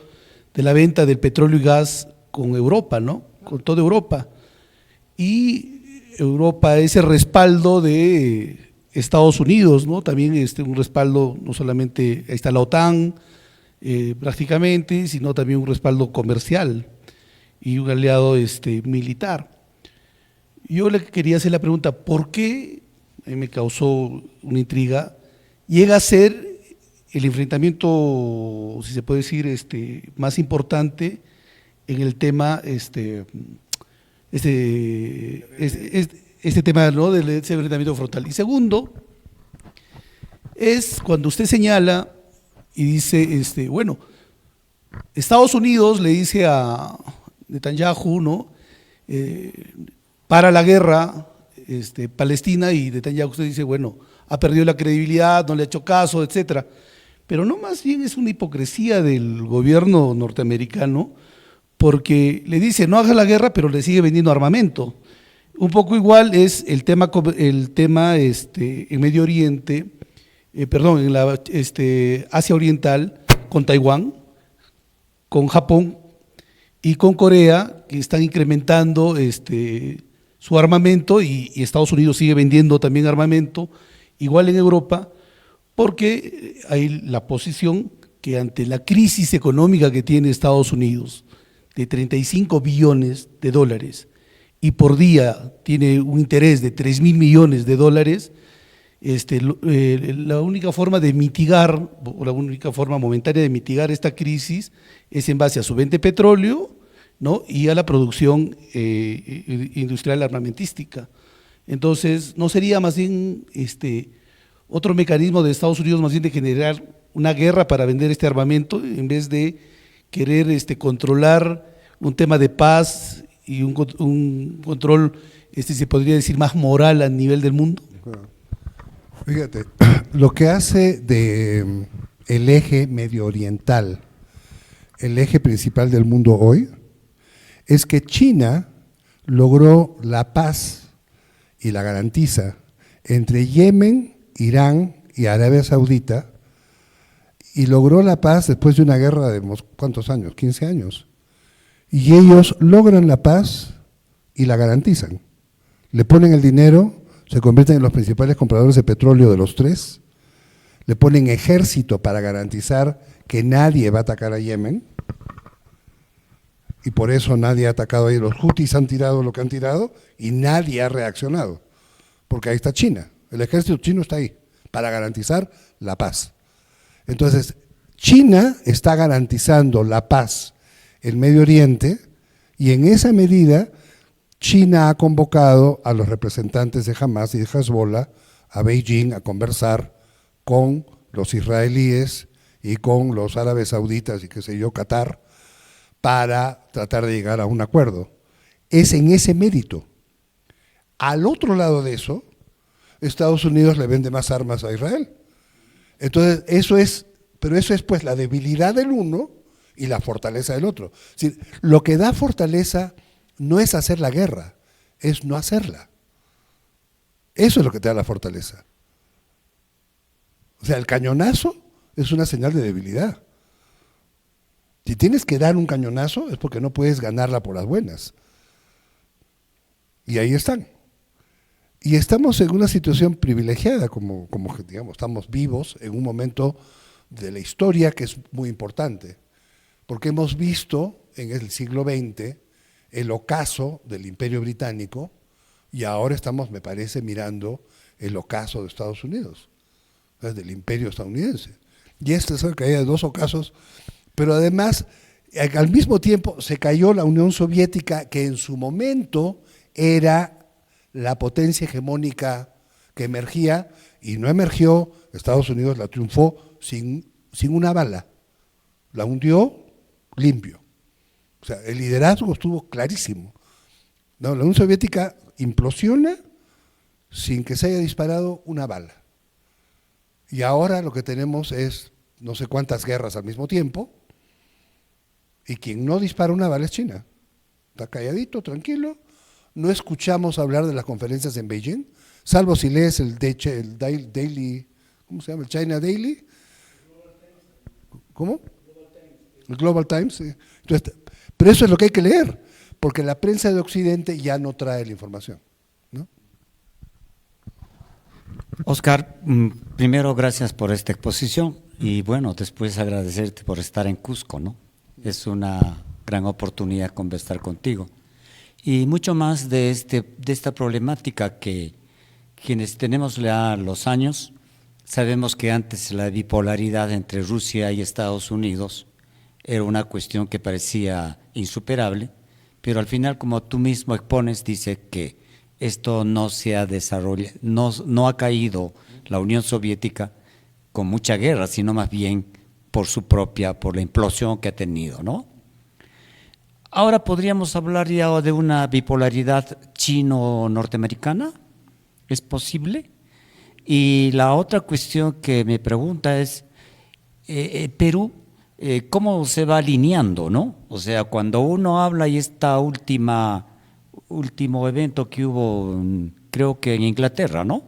de la venta del petróleo y gas con Europa, ¿no? Con toda Europa. Y Europa, ese respaldo de Estados Unidos, ¿no? También un respaldo, no solamente, ahí está la OTAN prácticamente, sino también un respaldo comercial y un aliado militar. Yo le quería hacer la pregunta, ¿por qué? A mí me causó una intriga, llega a ser el enfrentamiento, si se puede decir, más importante en el tema, tema, ¿no?, de ese enfrentamiento frontal. Y segundo, es cuando usted señala y dice, bueno, Estados Unidos le dice a Netanyahu, ¿no?, para la guerra Palestina, y Netanyahu usted dice, bueno, ha perdido la credibilidad, no le ha hecho caso, etcétera. Pero no, más bien es una hipocresía del gobierno norteamericano, porque le dice no haga la guerra, pero le sigue vendiendo armamento. Un poco igual es el tema en Medio Oriente, perdón, en la Asia Oriental, con Taiwán, con Japón y con Corea, que están incrementando su armamento y Estados Unidos sigue vendiendo también armamento, igual en Europa, porque hay la posición que ante la crisis económica que tiene Estados Unidos, de 35 billones de dólares, y por día tiene un interés de 3.000 millones de dólares, la única forma de mitigar, o la única forma momentánea de mitigar esta crisis es en base a su venta de petróleo, ¿no? Y a la producción industrial armamentística. Entonces, ¿no sería más bien otro mecanismo de Estados Unidos más bien de generar una guerra para vender este armamento en vez de querer controlar un tema de paz y un control, se podría decir, más moral a nivel del mundo? Fíjate, lo que hace de el eje medio oriental el eje principal del mundo hoy es que China logró la paz y la garantiza entre Yemen, Irán y Arabia Saudita, y logró la paz después de una guerra de ¿cuántos años? 15 años. Y ellos logran la paz y la garantizan. Le ponen el dinero, se convierten en los principales compradores de petróleo de los tres, le ponen ejército para garantizar que nadie va a atacar a Yemen, y por eso nadie ha atacado ahí. Los Houthis han tirado lo que han tirado y nadie ha reaccionado, porque ahí está China, el ejército chino está ahí, para garantizar la paz. Entonces, China está garantizando la paz en Medio Oriente, y en esa medida China ha convocado a los representantes de Hamas y de Hezbollah a Beijing a conversar con los israelíes y con los árabes sauditas y qué sé yo, Qatar, para tratar de llegar a un acuerdo. Es en ese mérito. Al otro lado de eso, Estados Unidos le vende más armas a Israel. Entonces, eso es pues la debilidad del uno y la fortaleza del otro. Es decir, lo que da fortaleza no es hacer la guerra, es no hacerla. Eso es lo que te da la fortaleza. O sea, el cañonazo es una señal de debilidad. Si tienes que dar un cañonazo es porque no puedes ganarla por las buenas. Y ahí están. Y estamos en una situación privilegiada, como digamos, estamos vivos en un momento de la historia que es muy importante, porque hemos visto en el siglo XX el ocaso del Imperio Británico, y ahora estamos, me parece, mirando el ocaso de Estados Unidos, del Imperio estadounidense. Y esta es la caída de dos ocasos, pero además, al mismo tiempo, se cayó la Unión Soviética, que en su momento era la potencia hegemónica que emergía, y no emergió, Estados Unidos la triunfó sin una bala, la hundió limpio. O sea, el liderazgo estuvo clarísimo. No, la Unión Soviética implosiona sin que se haya disparado una bala. Y ahora lo que tenemos es no sé cuántas guerras al mismo tiempo, y quien no dispara una bala es China. Está calladito, tranquilo. No escuchamos hablar de las conferencias en Beijing, salvo si lees el Daily, ¿cómo se llama? ¿El China Daily? ¿Cómo? El Global Times, sí. Entonces, pero eso es lo que hay que leer, porque la prensa de Occidente ya no trae la información, ¿no? Oscar, primero gracias por esta exposición y bueno, después agradecerte por estar en Cusco, ¿no? Es una gran oportunidad conversar contigo. Y mucho más de esta problemática que quienes tenemos ya los años, sabemos que antes la bipolaridad entre Rusia y Estados Unidos era una cuestión que parecía insuperable, pero al final, como tú mismo expones, dice que esto no se ha desarrollado, no ha caído la Unión Soviética con mucha guerra, sino más bien por la implosión que ha tenido, ¿no? Ahora podríamos hablar ya de una bipolaridad chino-norteamericana, ¿es posible? Y la otra cuestión que me pregunta es, Perú, ¿cómo se va alineando, no? O sea, cuando uno habla y esta última último evento que hubo, creo que en Inglaterra, ¿no?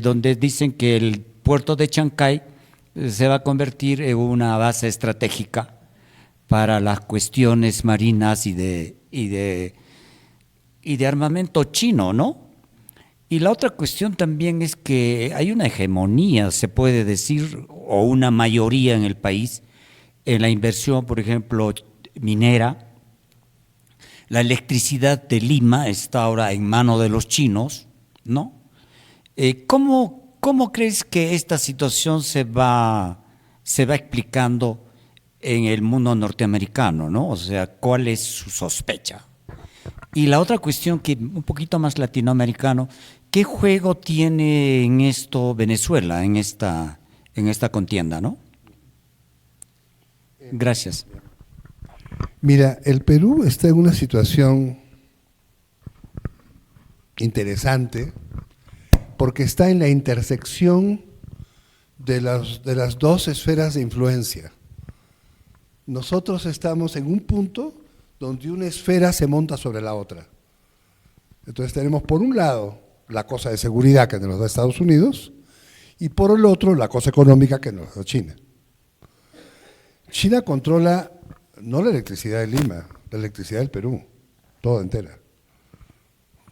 Donde dicen que el puerto de Chancay se va a convertir en una base estratégica para las cuestiones marinas y de armamento chino, ¿no? Y la otra cuestión también es que hay una hegemonía, se puede decir, o una mayoría en el país, en la inversión, por ejemplo, minera. La electricidad de Lima está ahora en manos de los chinos, ¿no? ¿Cómo crees que esta situación se va explicando en el mundo norteamericano, ¿no? O sea, ¿cuál es su sospecha? Y la otra cuestión, que un poquito más latinoamericano, ¿qué juego tiene en esto Venezuela, en esta contienda, ¿no? Gracias. Mira, el Perú está en una situación interesante porque está en la intersección de las dos esferas de influencia. Nosotros estamos en un punto donde una esfera se monta sobre la otra. Entonces tenemos por un lado la cosa de seguridad que nos da Estados Unidos y por el otro la cosa económica que nos da China. China controla no la electricidad de Lima, la electricidad del Perú, toda entera.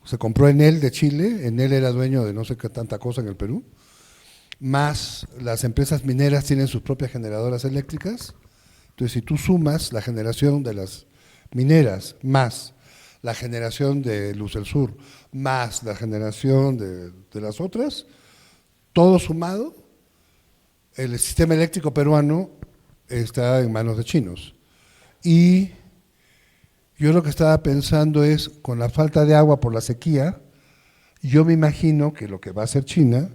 Se compró Enel de Chile, Enel era dueño de no sé qué tanta cosa en el Perú, más las empresas mineras tienen sus propias generadoras eléctricas. Entonces, si tú sumas la generación de las mineras, más la generación de Luz del Sur, más la generación de las otras, todo sumado, el sistema eléctrico peruano está en manos de chinos. Y yo lo que estaba pensando es, con la falta de agua por la sequía, yo me imagino que lo que va a hacer China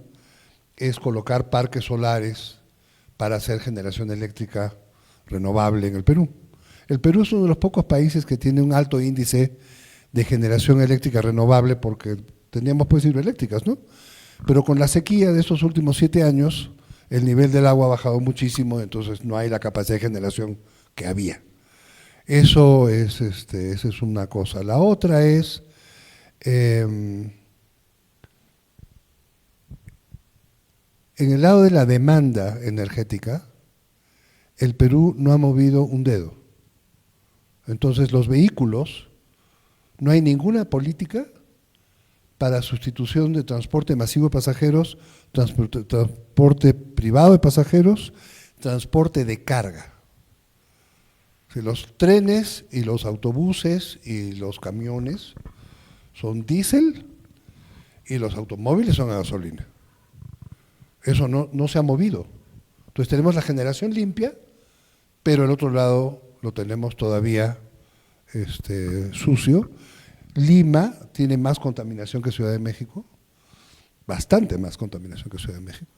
es colocar parques solares para hacer generación eléctrica renovable en el Perú. El Perú es uno de los pocos países que tiene un alto índice de generación eléctrica renovable porque teníamos pues hidroeléctricas, ¿no? Pero con la sequía de estos últimos 7 años, el nivel del agua ha bajado muchísimo, entonces no hay la capacidad de generación que había. Esa es una cosa. La otra es, en el lado de la demanda energética, el Perú no ha movido un dedo. Entonces, los vehículos, no hay ninguna política para sustitución de transporte masivo de pasajeros, transporte privado de pasajeros, transporte de carga. Los trenes y los autobuses y los camiones son diésel y los automóviles son a gasolina. Eso no se ha movido. Entonces tenemos la generación limpia, pero el otro lado lo tenemos todavía sucio. Lima tiene más contaminación que Ciudad de México, bastante más contaminación que Ciudad de México,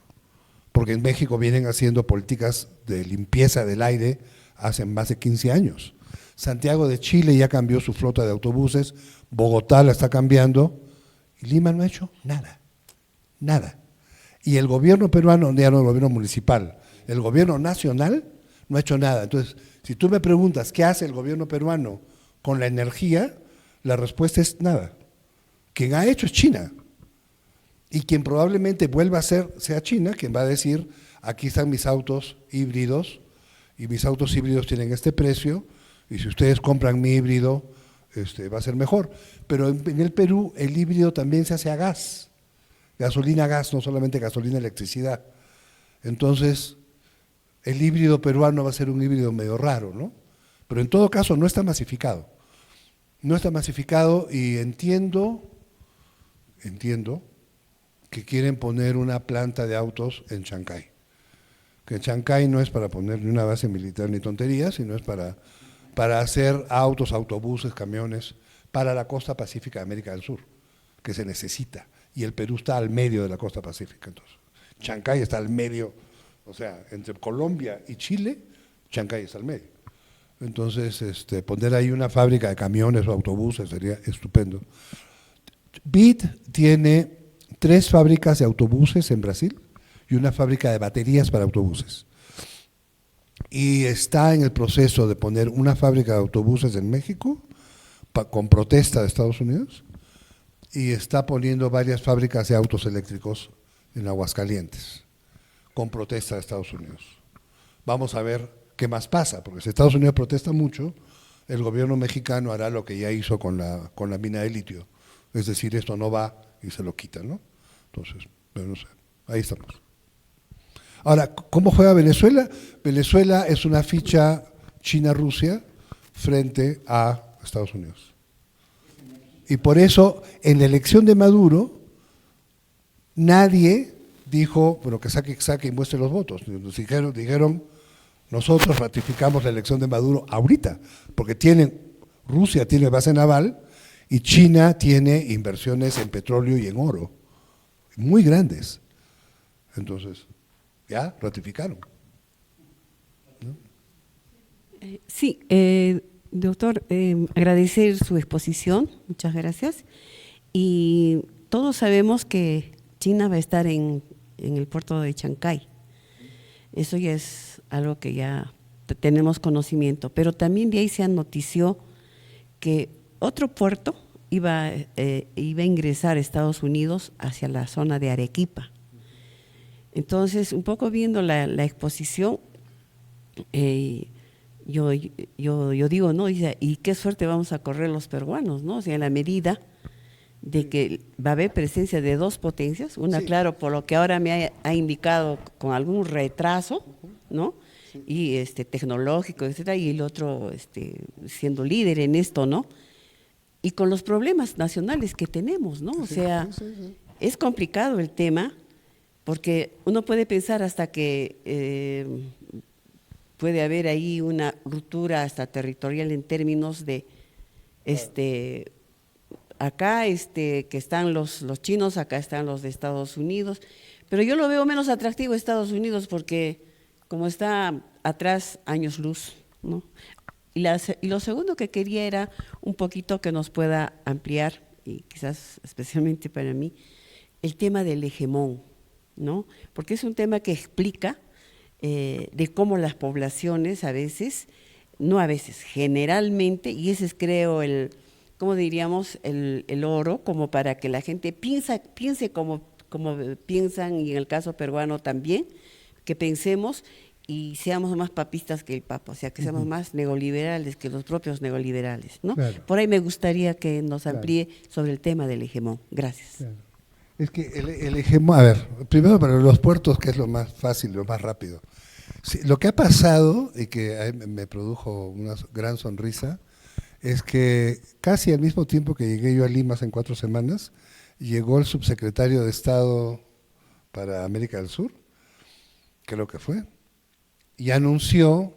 porque en México vienen haciendo políticas de limpieza del aire hace más de 15 años. Santiago de Chile ya cambió su flota de autobuses, Bogotá la está cambiando, y Lima no ha hecho nada, nada. Y el gobierno peruano, ya no el gobierno municipal, el gobierno nacional no ha hecho nada. Entonces, si tú me preguntas qué hace el gobierno peruano con la energía, la respuesta es nada. Quien ha hecho es China. Y quien probablemente vuelva a ser sea China, quien va a decir, aquí están mis autos híbridos, y mis autos híbridos tienen este precio, y si ustedes compran mi híbrido, va a ser mejor. Pero en el Perú el híbrido también se hace a gas, gasolina-gas, no solamente gasolina-electricidad. Entonces, el híbrido peruano va a ser un híbrido medio raro, ¿no? Pero en todo caso no está masificado. No está masificado y entiendo que quieren poner una planta de autos en Chancay. Que Chancay no es para poner ni una base militar ni tonterías, sino es para hacer autos, autobuses, camiones para la costa pacífica de América del Sur, que se necesita. Y el Perú está al medio de la costa pacífica. Entonces, Chancay está al medio, o sea, entre Colombia y Chile, Chancay está al medio. Entonces, poner ahí una fábrica de camiones o autobuses sería estupendo. BID tiene 3 fábricas de autobuses en Brasil y una fábrica de baterías para autobuses. Y está en el proceso de poner una fábrica de autobuses en México, con protesta de Estados Unidos y está poniendo varias fábricas de autos eléctricos en Aguascalientes, con protesta de Estados Unidos. Vamos a ver qué más pasa, porque si Estados Unidos protesta mucho, el gobierno mexicano hará lo que ya hizo con la mina de litio, es decir, esto no va y se lo quitan, ¿no? Entonces, no sé, ahí estamos. Ahora, ¿cómo juega Venezuela? Venezuela es una ficha China-Rusia frente a Estados Unidos. Y por eso, en la elección de Maduro, nadie dijo, bueno, que saque y muestre los votos. Nos dijeron, nosotros ratificamos la elección de Maduro ahorita, porque Rusia tiene base naval y China tiene inversiones en petróleo y en oro, muy grandes. Entonces, ya ratificaron. Sí, doctor, agradecer su exposición, muchas gracias. Y todos sabemos que China va a estar en el puerto de Chancay. Eso ya es algo que ya tenemos conocimiento, pero también de ahí se notició que otro puerto iba a ingresar a Estados Unidos hacia la zona de Arequipa. Entonces, un poco viendo la exposición, yo digo, ¿no? Y qué suerte vamos a correr los peruanos, ¿no? O sea, en la medida de que va a haber presencia de dos potencias, una, sí, claro, por lo que ahora me ha indicado con algún retraso, ¿no? Sí. Y tecnológico, etcétera, y el otro siendo líder en esto, ¿no? Y con los problemas nacionales que tenemos, ¿no? O sea, es complicado el tema, porque uno puede pensar hasta que puede haber ahí una ruptura hasta territorial en términos de acá que están los chinos, acá están los de Estados Unidos, pero yo lo veo menos atractivo Estados Unidos porque como está atrás años luz, ¿no? Y lo segundo que quería era un poquito que nos pueda ampliar, y quizás especialmente para mí, el tema del hegemón, ¿no? Porque es un tema que explica de cómo las poblaciones a veces, no a veces, generalmente, y ese es creo ¿cómo diríamos? El oro, como para que la gente piense como piensan, y en el caso peruano también, que pensemos y seamos más papistas que el Papa, o sea, que seamos más neoliberales que los propios neoliberales, ¿no? Claro. Por ahí me gustaría que nos amplíe sobre el tema del hegemón. Gracias. Claro. Es que el hegemón, a ver, primero para los puertos, que es lo más fácil, lo más rápido. Sí, lo que ha pasado, y que me produjo una gran sonrisa, es que casi al mismo tiempo que llegué yo a Lima en 4 semanas, llegó el subsecretario de Estado para América del Sur, creo que fue, y anunció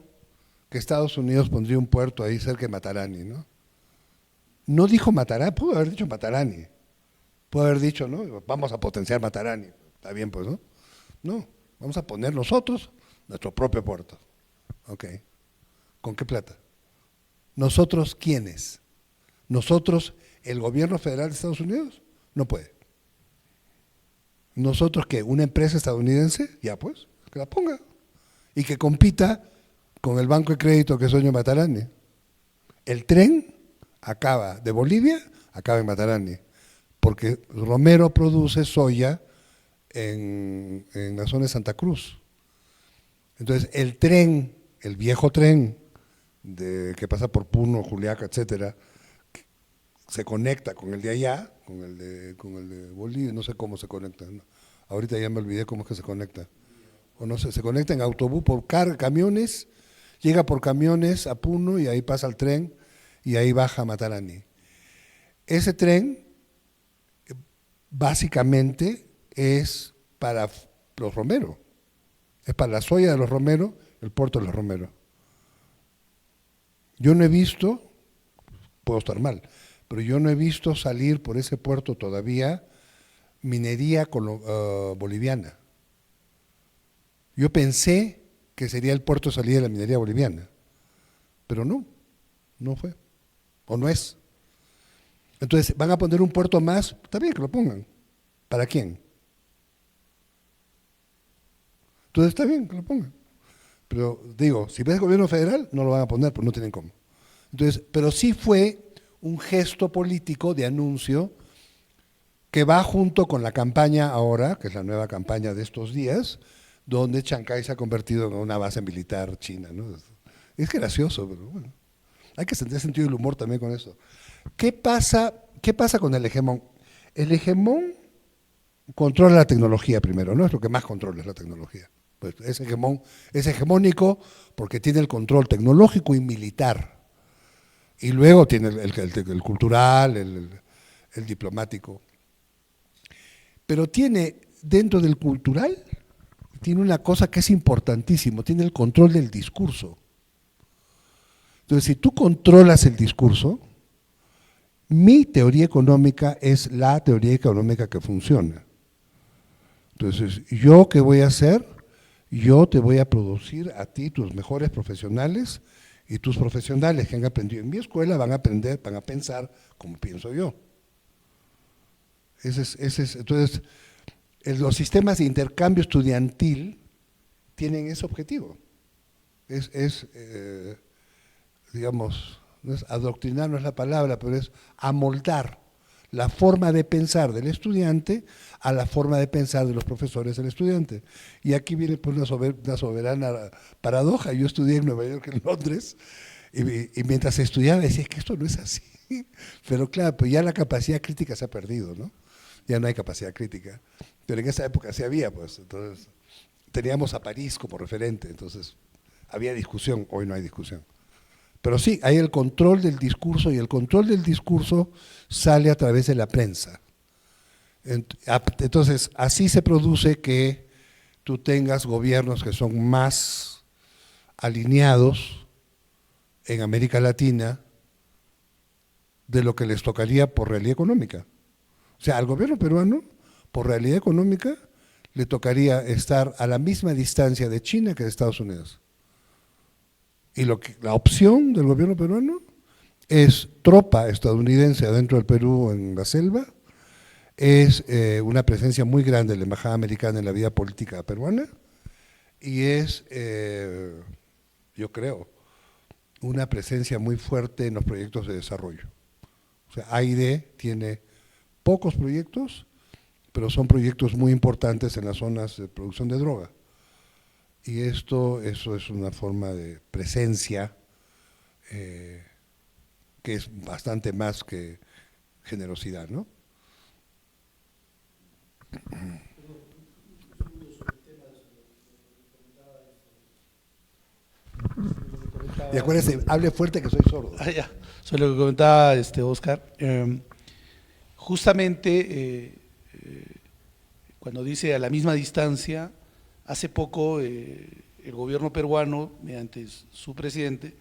que Estados Unidos pondría un puerto ahí cerca de Matarani, ¿no? No dijo Matarani, pudo haber dicho Matarani, pudo haber dicho, ¿no? Vamos a potenciar Matarani, está bien pues, ¿no? No, vamos a poner nosotros nuestro propio puerto. Ok, ¿con qué plata? ¿Nosotros quiénes? ¿Nosotros, el gobierno federal de Estados Unidos? No puede. ¿Nosotros qué? ¿Una empresa estadounidense? Ya pues, que la ponga. Y que compita con el banco de crédito que es dueño de Matarani. El tren acaba de Bolivia, acaba en Matarani, porque Romero produce soya en la zona de Santa Cruz. Entonces, el tren, el viejo tren que pasa por Puno, Juliaca, etcétera, se conecta con el de allá, con el de Bolivia, no sé cómo se conecta, ¿no? Ahorita ya me olvidé cómo es que se conecta. O no sé, se conecta en autobús por camiones, llega por camiones a Puno y ahí pasa el tren y ahí baja a Matarani. Ese tren básicamente es para los Romero, es para la soya de los Romero, el puerto de los Romero. Yo no he visto, puedo estar mal, pero yo no he visto salir por ese puerto todavía minería boliviana. Yo pensé que sería el puerto de salida de la minería boliviana, pero no fue, o no es. Entonces, ¿van a poner un puerto más? Está bien que lo pongan. ¿Para quién? Entonces está bien que lo pongan. Pero digo, si ves el gobierno federal, no lo van a poner, pues no tienen cómo. Entonces, pero sí fue un gesto político de anuncio que va junto con la campaña ahora, que es la nueva campaña de estos días, donde Chancay se ha convertido en una base militar china, ¿no? Es gracioso, pero bueno, hay que tener sentido del humor también con eso. ¿Qué pasa con el hegemón? El hegemón controla la tecnología primero, ¿no? Es lo que más controla, es la tecnología. Pues es hegemónico porque tiene el control tecnológico y militar. Y luego tiene el cultural, el diplomático. Pero tiene, dentro del cultural, tiene una cosa que es importantísimo, tiene el control del discurso. Entonces, si tú controlas el discurso, mi teoría económica es la teoría económica que funciona. Entonces, ¿yo qué voy a hacer? Yo te voy a producir a ti tus mejores profesionales, y tus profesionales que han aprendido en mi escuela van a pensar como pienso yo. Entonces, los sistemas de intercambio estudiantil tienen ese objetivo. Digamos, no es adoctrinar, no es la palabra, pero es amoldar la forma de pensar del estudiante a la forma de pensar de los profesores del estudiante. Y aquí viene pues una soberana paradoja. Yo estudié en Nueva York, en Londres, y mientras estudiaba decía que esto no es así. Pero claro, pues ya la capacidad crítica se ha perdido, ¿no? Ya no hay capacidad crítica. Pero en esa época sí había, pues. Entonces, teníamos a París como referente, entonces había discusión, hoy no hay discusión. Pero sí, hay el control del discurso, y el control del discurso sale a través de la prensa. Entonces, así se produce que tú tengas gobiernos que son más alineados en América Latina de lo que les tocaría por realidad económica. O sea, al gobierno peruano, por realidad económica, le tocaría estar a la misma distancia de China que de Estados Unidos. Y la opción del gobierno peruano es tropa estadounidense adentro del Perú en la selva, es una presencia muy grande de la embajada americana en la vida política peruana, y es, yo creo, una presencia muy fuerte en los proyectos de desarrollo. O sea, AID tiene pocos proyectos, pero son proyectos muy importantes en las zonas de producción de droga. Y eso es una forma de presencia que es bastante más que generosidad, ¿no? Y acuérdense, hable fuerte que soy sordo. Ya, sobre lo que comentaba Oscar. Justamente cuando dice a la misma distancia, hace poco el gobierno peruano, mediante su presidente,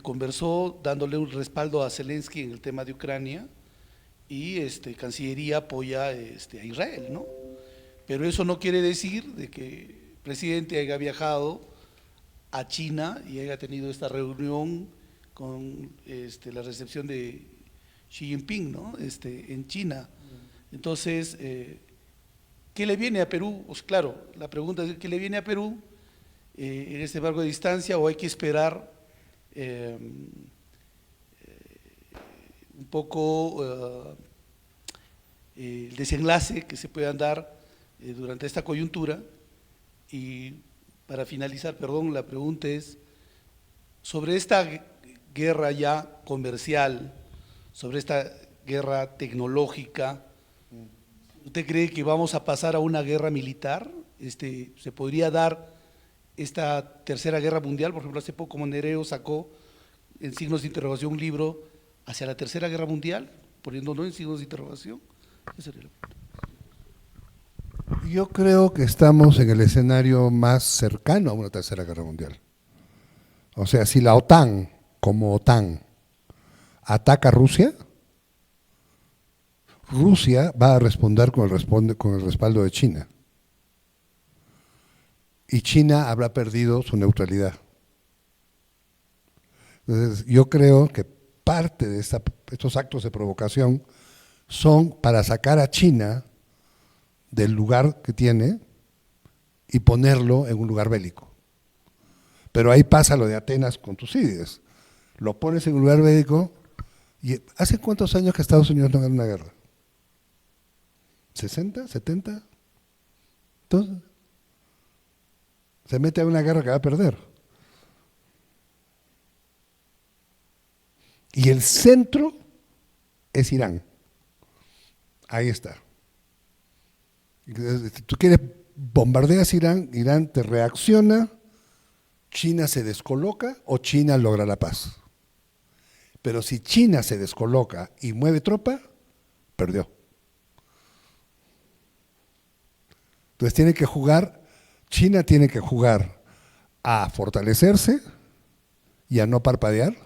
conversó dándole un respaldo a Zelensky en el tema de Ucrania, y Cancillería apoya a Israel, ¿no? Pero eso no quiere decir de que el presidente haya viajado a China y haya tenido esta reunión con la recepción de Xi Jinping, ¿no? En China. Entonces, ¿qué le viene a Perú? Pues claro, la pregunta es: ¿qué le viene a Perú en este marco de distancia, o hay que esperar un poco el desenlace que se puedan dar durante esta coyuntura? Y para finalizar, perdón, la pregunta es sobre esta guerra ya comercial, sobre esta guerra tecnológica. ¿Usted cree que vamos a pasar a una guerra militar? ¿Se podría dar esta tercera guerra mundial? Por ejemplo, hace poco Nereo sacó en signos de interrogación un libro hacia la tercera guerra mundial, poniéndolo en signos de interrogación. Esa sería la pregunta. Yo creo que estamos en el escenario más cercano a una tercera guerra mundial. O sea, si la OTAN, como OTAN, ataca a Rusia, Rusia va a responder con el respaldo de China. Y China habrá perdido su neutralidad. Entonces, yo creo que parte de estos actos de provocación son para sacar a China del lugar que tiene y ponerlo en un lugar bélico. Pero ahí pasa lo de Atenas con Tucídides. Lo pones en un lugar bélico ¿Y hace cuántos años que Estados Unidos no gana una guerra? ¿60? ¿70? Entonces, se mete a una guerra que va a perder. Y el centro es Irán. Ahí está. Si tú quieres, bombardeas Irán, Irán te reacciona, China se descoloca o China logra la paz. Pero si China se descoloca y mueve tropa, perdió. Entonces China tiene que jugar a fortalecerse y a no parpadear,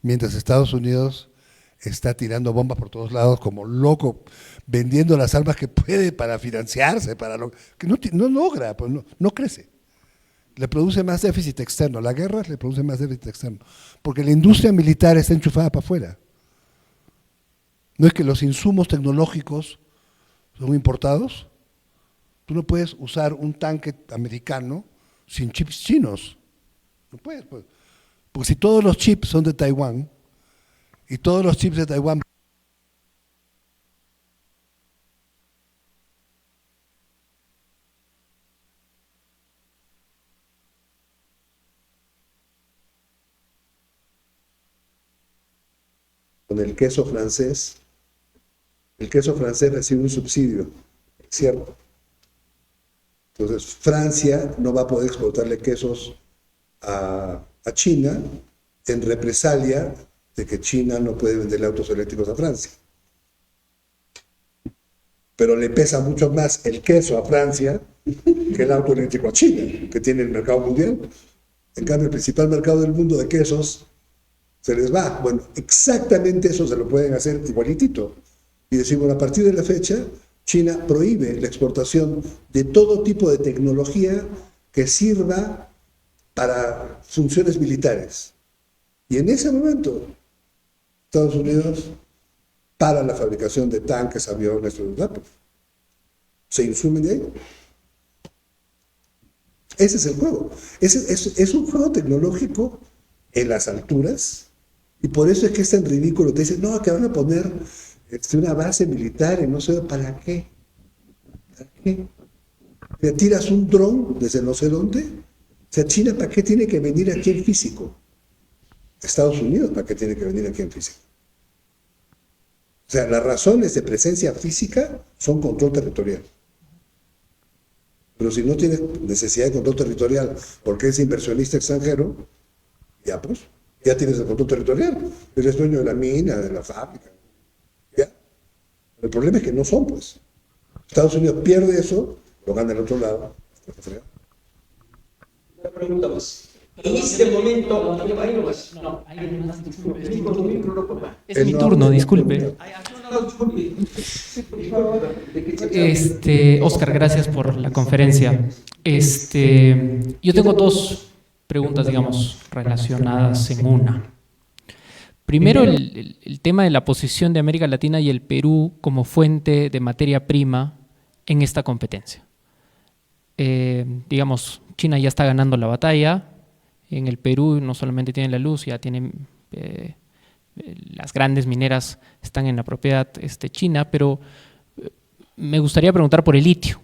mientras Estados Unidos está tirando bombas por todos lados como loco, vendiendo las armas que puede para financiarse, que no logra, pues no crece. Le produce más déficit externo. La guerra le produce más déficit externo. Porque la industria militar está enchufada para afuera. No es que los insumos tecnológicos son importados. Tú no puedes usar un tanque americano sin chips chinos. No puedes, pues. Porque si todos los chips son de Taiwán y todos los chips de Taiwán con el queso francés recibe un subsidio, ¿cierto? Entonces, Francia no va a poder exportarle quesos a China en represalia de que China no puede venderle autos eléctricos a Francia. Pero le pesa mucho más el queso a Francia que el auto eléctrico a China, que tiene el mercado mundial. En cambio, el principal mercado del mundo de quesos se les va. Bueno, exactamente eso se lo pueden hacer igualitito. Y decimos, a partir de la fecha, China prohíbe la exportación de todo tipo de tecnología que sirva para funciones militares. Y en ese momento, Estados Unidos para la fabricación de tanques, aviones, se insumen de ahí. Ese es el juego. Es un juego tecnológico en las alturas, y por eso es que es tan ridículo. Te dicen, no, que van a poner una base militar en no sé, ¿para qué? ¿Para qué? ¿Te tiras un dron desde no sé dónde? O sea, China, ¿para qué tiene que venir aquí en físico? Estados Unidos, ¿para qué tiene que venir aquí en físico? O sea, las razones de presencia física son control territorial. Pero si no tienes necesidad de control territorial porque es inversionista extranjero, ya pues, ya tienes el control territorial. Eres dueño de la mina, de la fábrica. ¿Ya? El problema es que no son, pues. Estados Unidos pierde eso, lo gana el otro lado. Una pregunta más. En este momento, es mi turno, disculpe. Oscar, gracias por la conferencia. Yo tengo dos preguntas, digamos, relacionadas en una. Primero, el tema de la posición de América Latina y el Perú como fuente de materia prima en esta competencia. Digamos, China ya está ganando la batalla. En el Perú no solamente tienen la luz, ya tienen las grandes mineras están en la propiedad china, pero me gustaría preguntar por el litio,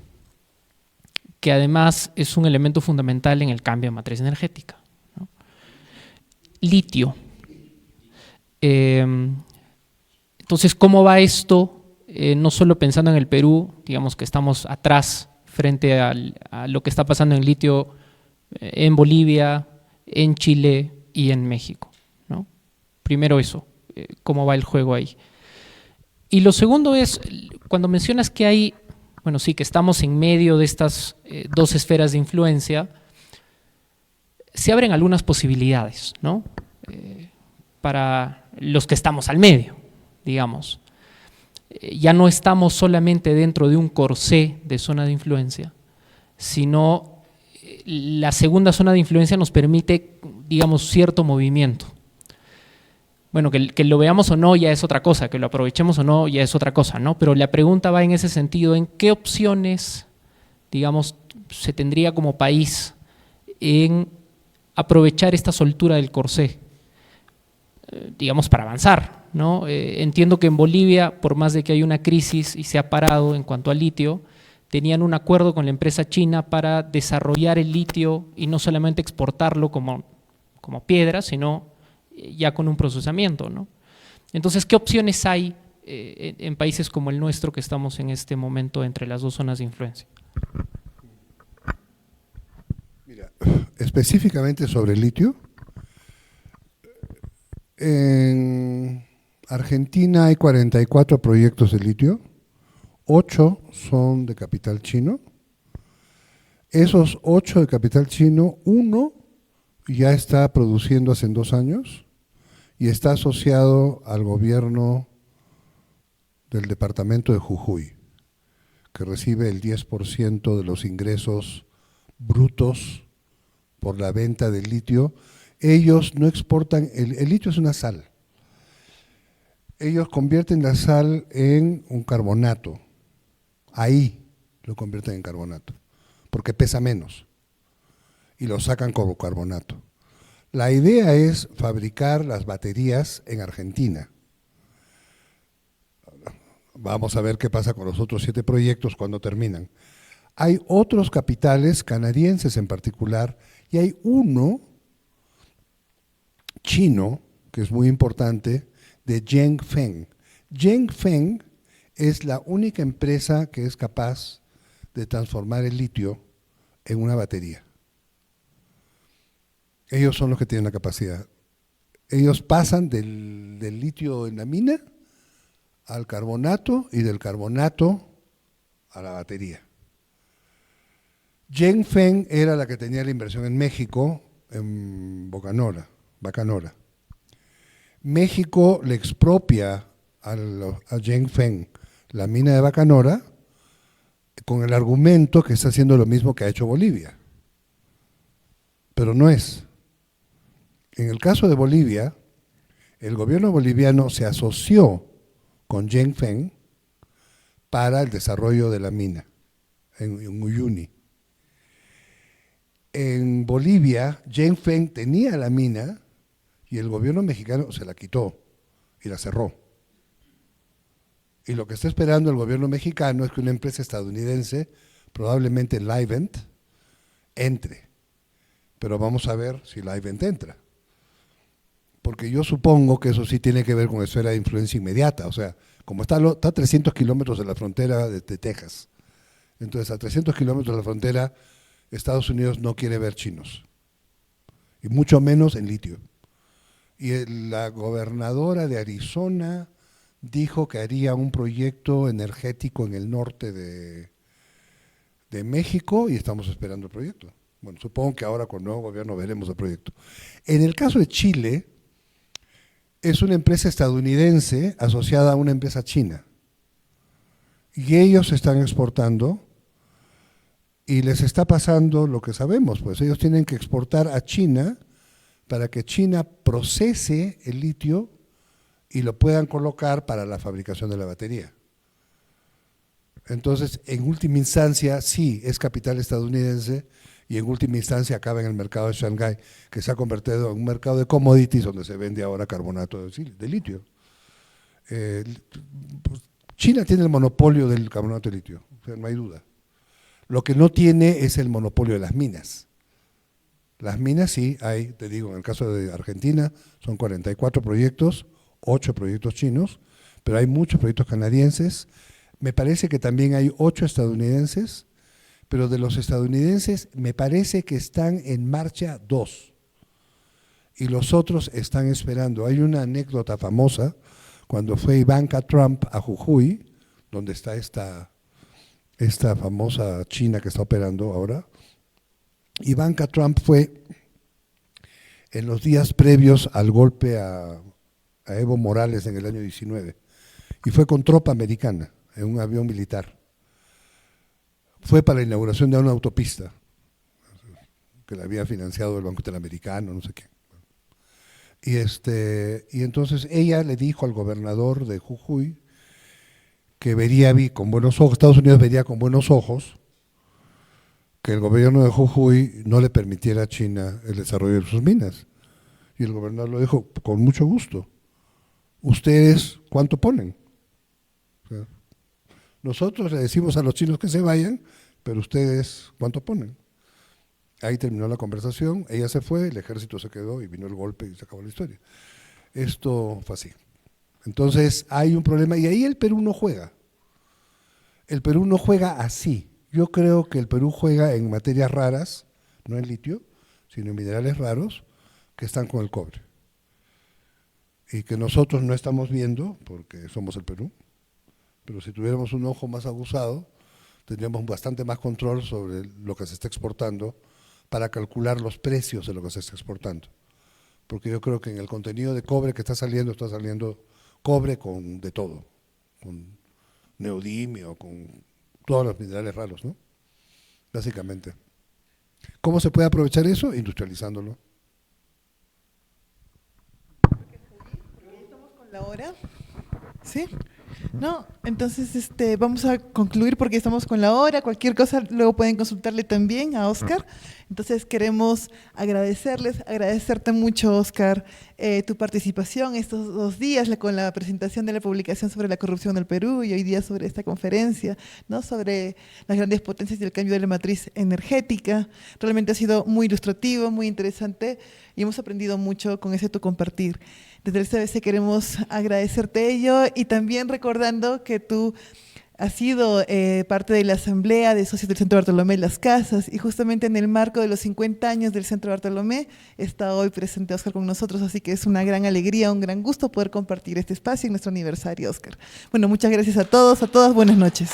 que además es un elemento fundamental en el cambio de matriz energética, ¿no? Litio. Entonces, ¿cómo va esto? No solo pensando en el Perú, digamos que estamos atrás frente a lo que está pasando en litio en Bolivia, en Chile y en México, ¿no? Primero eso, cómo va el juego ahí. Y lo segundo es, cuando mencionas que hay, bueno, sí, que estamos en medio de estas dos esferas de influencia, se abren algunas posibilidades, ¿no? Para los que estamos al medio, digamos. Ya no estamos solamente dentro de un corsé de zona de influencia, sino la segunda zona de influencia nos permite, digamos, cierto movimiento. Bueno, que lo veamos o no ya es otra cosa, que lo aprovechemos o no ya es otra cosa, ¿no? Pero la pregunta va en ese sentido, ¿en qué opciones, digamos, se tendría como país en aprovechar esta soltura del corsé? digamos, para avanzar, ¿no? Entiendo que en Bolivia, por más de que hay una crisis y se ha parado en cuanto al litio, tenían un acuerdo con la empresa china para desarrollar el litio y no solamente exportarlo como piedra, sino ya con un procesamiento, ¿no? Entonces, ¿qué opciones hay en países como el nuestro que estamos en este momento entre las dos zonas de influencia? Mira, específicamente sobre el litio, en Argentina hay 44 proyectos de litio, 8 son de capital chino. Esos 8 de capital chino, uno ya está produciendo hace 2 años y está asociado al gobierno del departamento de Jujuy, que recibe el 10% de los ingresos brutos por la venta del litio. Ellos no exportan, el litio es una sal. Ellos convierten la sal en un carbonato. Ahí lo convierten en carbonato, porque pesa menos y lo sacan como carbonato. La idea es fabricar las baterías en Argentina. Vamos a ver qué pasa con los otros 7 proyectos cuando terminan. Hay otros capitales, canadienses en particular, y hay uno chino, que es muy importante, de Zhengfeng. Zhengfeng es la única empresa que es capaz de transformar el litio en una batería. Ellos son los que tienen la capacidad. Ellos pasan del litio en la mina al carbonato y del carbonato a la batería. Zhengfeng era la que tenía la inversión en México, en Bacanora. México le expropia a Zhengfeng la mina de Bacanora con el argumento que está haciendo lo mismo que ha hecho Bolivia. Pero no es. En el caso de Bolivia, el gobierno boliviano se asoció con Zhengfeng para el desarrollo de la mina en Uyuni. En Bolivia, Zhengfeng tenía la mina y el gobierno mexicano se la quitó y la cerró. Y lo que está esperando el gobierno mexicano es que una empresa estadounidense, probablemente Livent, entre. Pero vamos a ver si Livent entra. Porque yo supongo que eso sí tiene que ver con esfera de influencia inmediata. O sea, como está a 300 kilómetros de la frontera de Texas. Entonces, a 300 kilómetros de la frontera, Estados Unidos no quiere ver chinos. Y mucho menos en litio. Y la gobernadora de Arizona dijo que haría un proyecto energético en el norte de México y estamos esperando el proyecto. Bueno, supongo que ahora con el nuevo gobierno veremos el proyecto. En el caso de Chile, es una empresa estadounidense asociada a una empresa china. Y ellos están exportando y les está pasando lo que sabemos, pues ellos tienen que exportar a China para que China procese el litio y lo puedan colocar para la fabricación de la batería. Entonces, en última instancia, sí, es capital estadounidense y en última instancia acaba en el mercado de Shanghái, que se ha convertido en un mercado de commodities donde se vende ahora carbonato de litio. China tiene el monopolio del carbonato de litio, o sea, no hay duda. Lo que no tiene es el monopolio de las minas. Las minas sí hay, te digo, en el caso de Argentina son 44 proyectos, 8 proyectos chinos, pero hay muchos proyectos canadienses. Me parece que también hay 8 estadounidenses, pero de los estadounidenses me parece que están en marcha 2 y los otros están esperando. Hay una anécdota famosa cuando fue Ivanka Trump a Jujuy, donde está esta famosa china que está operando ahora. Ivanka Trump fue en los días previos al golpe a Evo Morales en el año 19 y fue con tropa americana en un avión militar. Fue para la inauguración de una autopista que la había financiado el Banco Interamericano, no sé qué. Y entonces ella le dijo al gobernador de Jujuy que vería con buenos ojos, Estados Unidos vería con buenos ojos que el gobierno de Jujuy no le permitiera a China el desarrollo de sus minas. Y el gobernador lo dijo con mucho gusto. ¿Ustedes cuánto ponen? O sea, nosotros le decimos a los chinos que se vayan, pero ustedes cuánto ponen. Ahí terminó la conversación, ella se fue, el ejército se quedó y vino el golpe y se acabó la historia. Esto fue así. Entonces hay un problema y ahí el Perú no juega. El Perú no juega así. Yo creo que el Perú juega en materias raras, no en litio, sino en minerales raros que están con el cobre. Y que nosotros no estamos viendo porque somos el Perú, pero si tuviéramos un ojo más aguzado, tendríamos bastante más control sobre lo que se está exportando para calcular los precios de lo que se está exportando. Porque yo creo que en el contenido de cobre que está saliendo cobre con de todo, con neodimio, con todos los minerales raros, ¿no? Básicamente. ¿Cómo se puede aprovechar eso? Industrializándolo. ¿Estamos con la hora? ¿Sí? No, entonces vamos a concluir porque estamos con la hora. Cualquier cosa luego pueden consultarle también a Oscar. Entonces queremos agradecerte mucho, Oscar, tu participación estos 2 días con la presentación de la publicación sobre la corrupción del Perú y hoy día sobre esta conferencia, ¿no? Sobre las grandes potencias y el cambio de la matriz energética. Realmente ha sido muy ilustrativo, muy interesante y hemos aprendido mucho con ese tu compartir. Desde el CBC queremos agradecerte ello y también recordando que tú has sido parte de la Asamblea de Socios del Centro Bartolomé Las Casas y justamente en el marco de los 50 años del Centro Bartolomé está hoy presente Oscar con nosotros, así que es una gran alegría, un gran gusto poder compartir este espacio en nuestro aniversario, Oscar. Bueno, muchas gracias a todos, a todas, buenas noches.